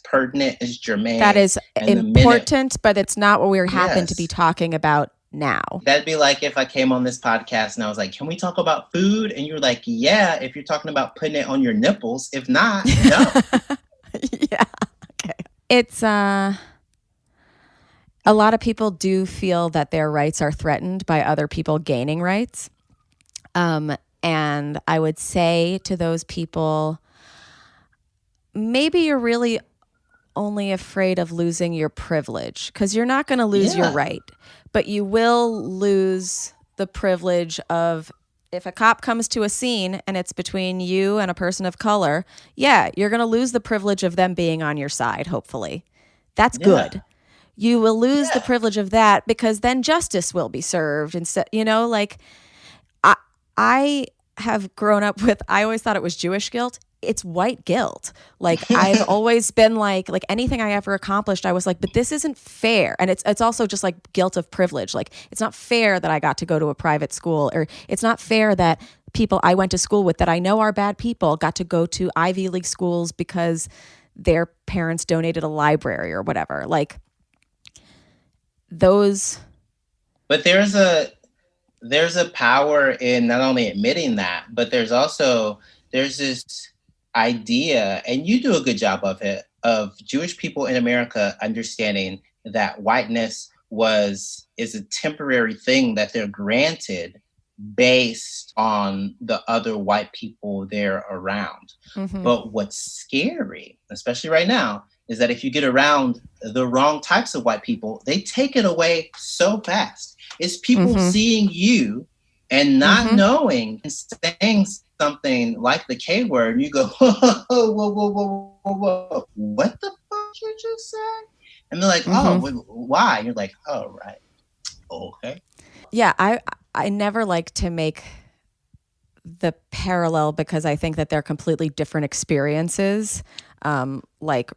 pertinent, it's germane. That is important, but it's not what we happen to be talking about now. That'd be like if I came on this podcast and I was like, can we talk about food? And you're like, yeah, if you're talking about putting it on your nipples. If not, no. Yeah. Okay. It's a lot of people do feel that their rights are threatened by other people gaining rights. And I would say to those people, maybe you're really only afraid of losing your privilege, because you're not going to lose your right, but you will lose the privilege of, if a cop comes to a scene and it's between you and a person of color, you're going to lose the privilege of them being on your side, hopefully. That's good. You will lose the privilege of that, because then justice will be served instead, like I have grown up with, I always thought it was Jewish guilt. It's white guilt. Like I've always been like anything I ever accomplished, I was like, but this isn't fair. And it's also just like guilt of privilege. Like it's not fair that I got to go to a private school, or it's not fair that people I went to school with that I know are bad people got to go to Ivy League schools because their parents donated a library or whatever. Like those. But there's a power in not only admitting that, but there's this idea, and you do a good job of it, of Jewish people in America understanding that whiteness is a temporary thing that they're granted based on the other white people they're around. Mm-hmm. But what's scary, especially right now, is that if you get around the wrong types of white people, they take it away so fast. It's people seeing you and not knowing and saying something like the K word, and you go, whoa, whoa, whoa, whoa, whoa, whoa. What the fuck you just said? And they're like, oh, why? And you're like, oh, right. Okay. Yeah, I never like to make the parallel, because I think that they're completely different experiences. Like,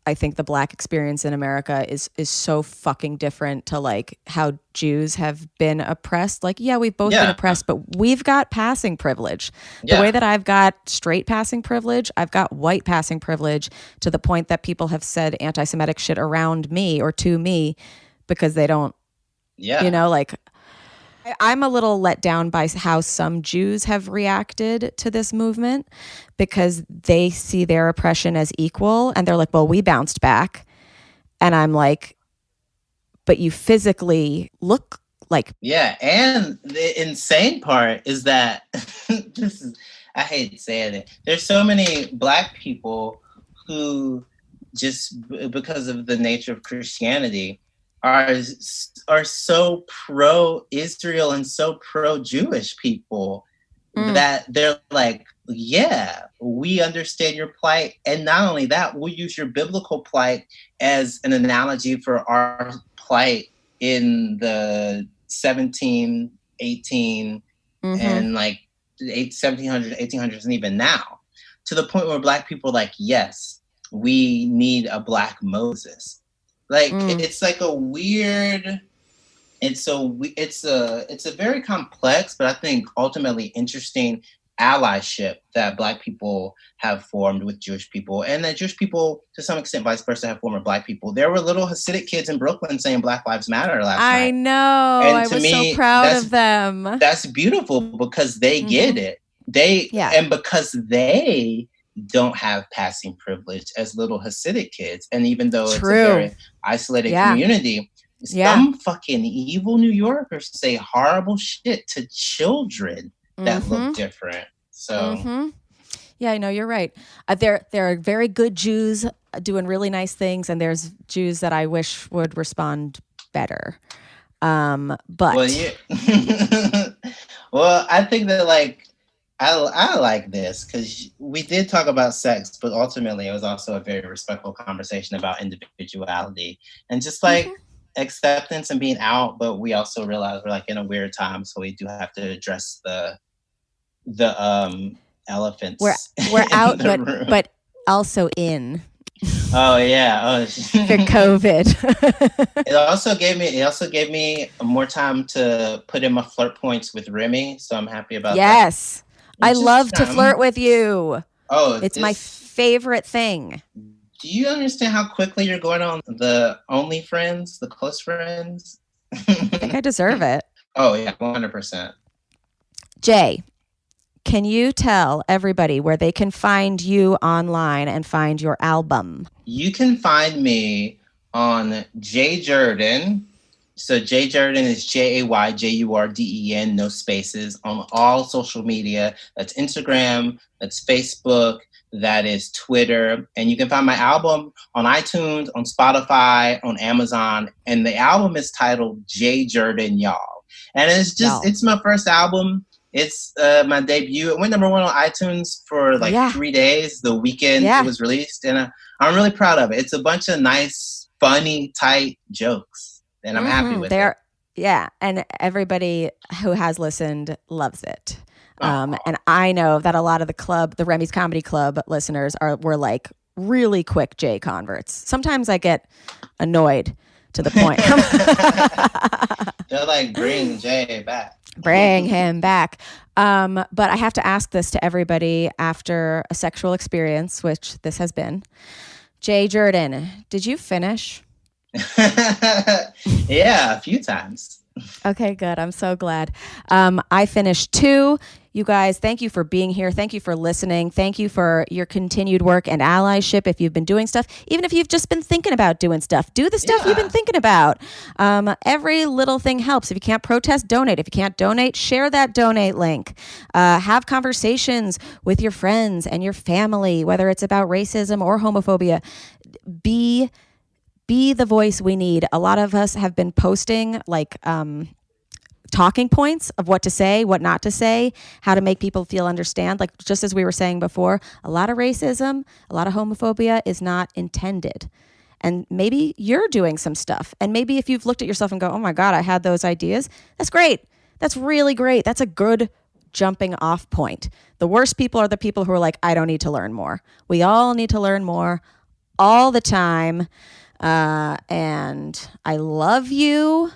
I think the Black experience in America is so fucking different to like how Jews have been oppressed. Like, we've both been oppressed, but we've got passing privilege. The way that I've got straight passing privilege, I've got white passing privilege, to the point that people have said anti-Semitic shit around me or to me because they don't, like, I'm a little let down by how some Jews have reacted to this movement, because they see their oppression as equal, and they're like, well, we bounced back. And I'm like, but you physically look like. Yeah. And the insane part is that I hate saying it. There's so many Black people who just because of the nature of Christianity are so pro-Israel and so pro-Jewish people that they're like, we understand your plight. And not only that, we'll use your biblical plight as an analogy for our plight in the 17, 18, and like 1700s, 1800s, and even now. To the point where Black people are like, yes, we need a Black Moses. Like it's like a weird. It's a very complex, but I think ultimately interesting allyship that Black people have formed with Jewish people, and that Jewish people, to some extent, vice versa, have formed with Black people. There were little Hasidic kids in Brooklyn saying Black Lives Matter last night. I know. And I was so proud of them. That's beautiful, because they get it. And because they don't have passing privilege as little Hasidic kids. And even though it's a very isolated community, some fucking evil New Yorkers say horrible shit to children that look different. So yeah, I know, you're right. There are very good Jews doing really nice things, and there's Jews that I wish would respond better. But well, I think that like I like this, because we did talk about sex, but ultimately it was also a very respectful conversation about individuality and just like acceptance and being out. But we also realize we're like in a weird time, so we do have to address the elephants. We're out, but also in. Oh yeah, for COVID. It also gave me more time to put in my flirt points with Remy, so I'm happy about that. Yes. I love to flirt with you. Oh, it's my favorite thing. Do you understand how quickly you're going on the only friends, the close friends? I think I deserve it. Oh, yeah, 100%. Jay, can you tell everybody where they can find you online and find your album? You can find me on Jay Jurden. So Jay Jurden is JayJurden, no spaces, on all social media. That's Instagram, that's Facebook, That is Twitter. And you can find my album on iTunes, on Spotify, on Amazon. And the album is titled Jay Jurden, y'all. And it's my first album. It's my debut. It went number 1 on iTunes for 3 days, the weekend it was released. And I'm really proud of it. It's a bunch of nice, funny, tight jokes. And I'm happy with it. Yeah. And everybody who has listened loves it. And I know that a lot of the Remy's Comedy Club listeners were like really quick Jay converts. Sometimes I get annoyed to the point. They're like, bring Jay back. Bring him back. But I have to ask this to everybody after a sexual experience, which this has been. Jay Jurden, did you finish? Yeah, a few times. Okay, good. I'm so glad. I finished too. You guys, thank you for being here. Thank you for listening. Thank you for your continued work and allyship. If you've been doing stuff, even if you've just been thinking about doing stuff, do the stuff you've been thinking about. Every little thing helps. If you can't protest, donate. If you can't donate, share that donate link. Have conversations with your friends and your family, whether it's about racism or homophobia. Be the voice we need. A lot of us have been posting talking points of what to say, what not to say, how to make people feel understand. Like just as we were saying before, a lot of racism, a lot of homophobia is not intended. And maybe you're doing some stuff. And maybe if you've looked at yourself and go, oh my God, I had those ideas. That's great. That's really great. That's a good jumping off point. The worst people are the people who are like, I don't need to learn more. We all need to learn more all the time. And I love you.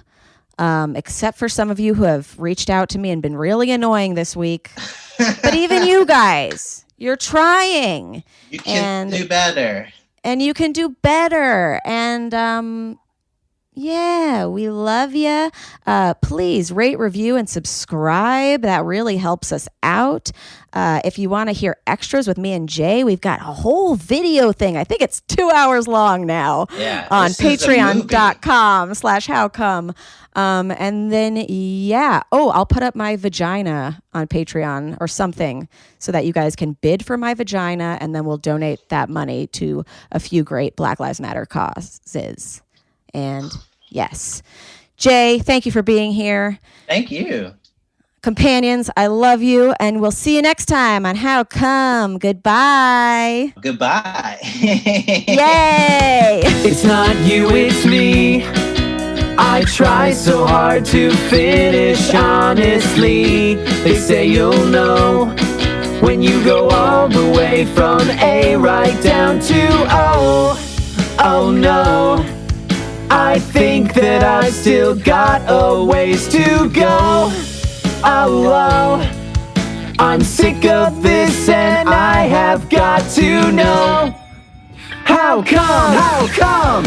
Except for some of you who have reached out to me and been really annoying this week. But even you guys, you're trying. You can do better. And you can do better. And yeah, we love you. Please rate, review, and subscribe. That really helps us out. If you want to hear extras with me and Jay, we've got a whole video thing. I think it's 2 hours long now on patreon.com/howcome. And then, I'll put up my vagina on Patreon or something so that you guys can bid for my vagina, and then we'll donate that money to a few great Black Lives Matter causes. And yes, Jay, thank you for being here. Thank you. Companions, I love you, and we'll see you next time on How Come. Goodbye. Goodbye. Yay! It's not you, it's me. I try so hard to finish honestly. They say you'll know when you go all the way from A right down to O. Oh no, I think that I still got a ways to go. Oh, I'm sick of this and I have got to know. How come? How come?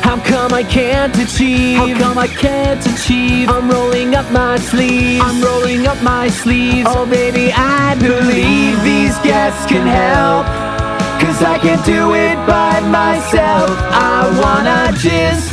How come I can't achieve? How come I can't achieve? I'm rolling up my sleeves. I'm rolling up my sleeves. Oh baby, I believe these guests can help. 'Cause I can't do it by myself. I wanna just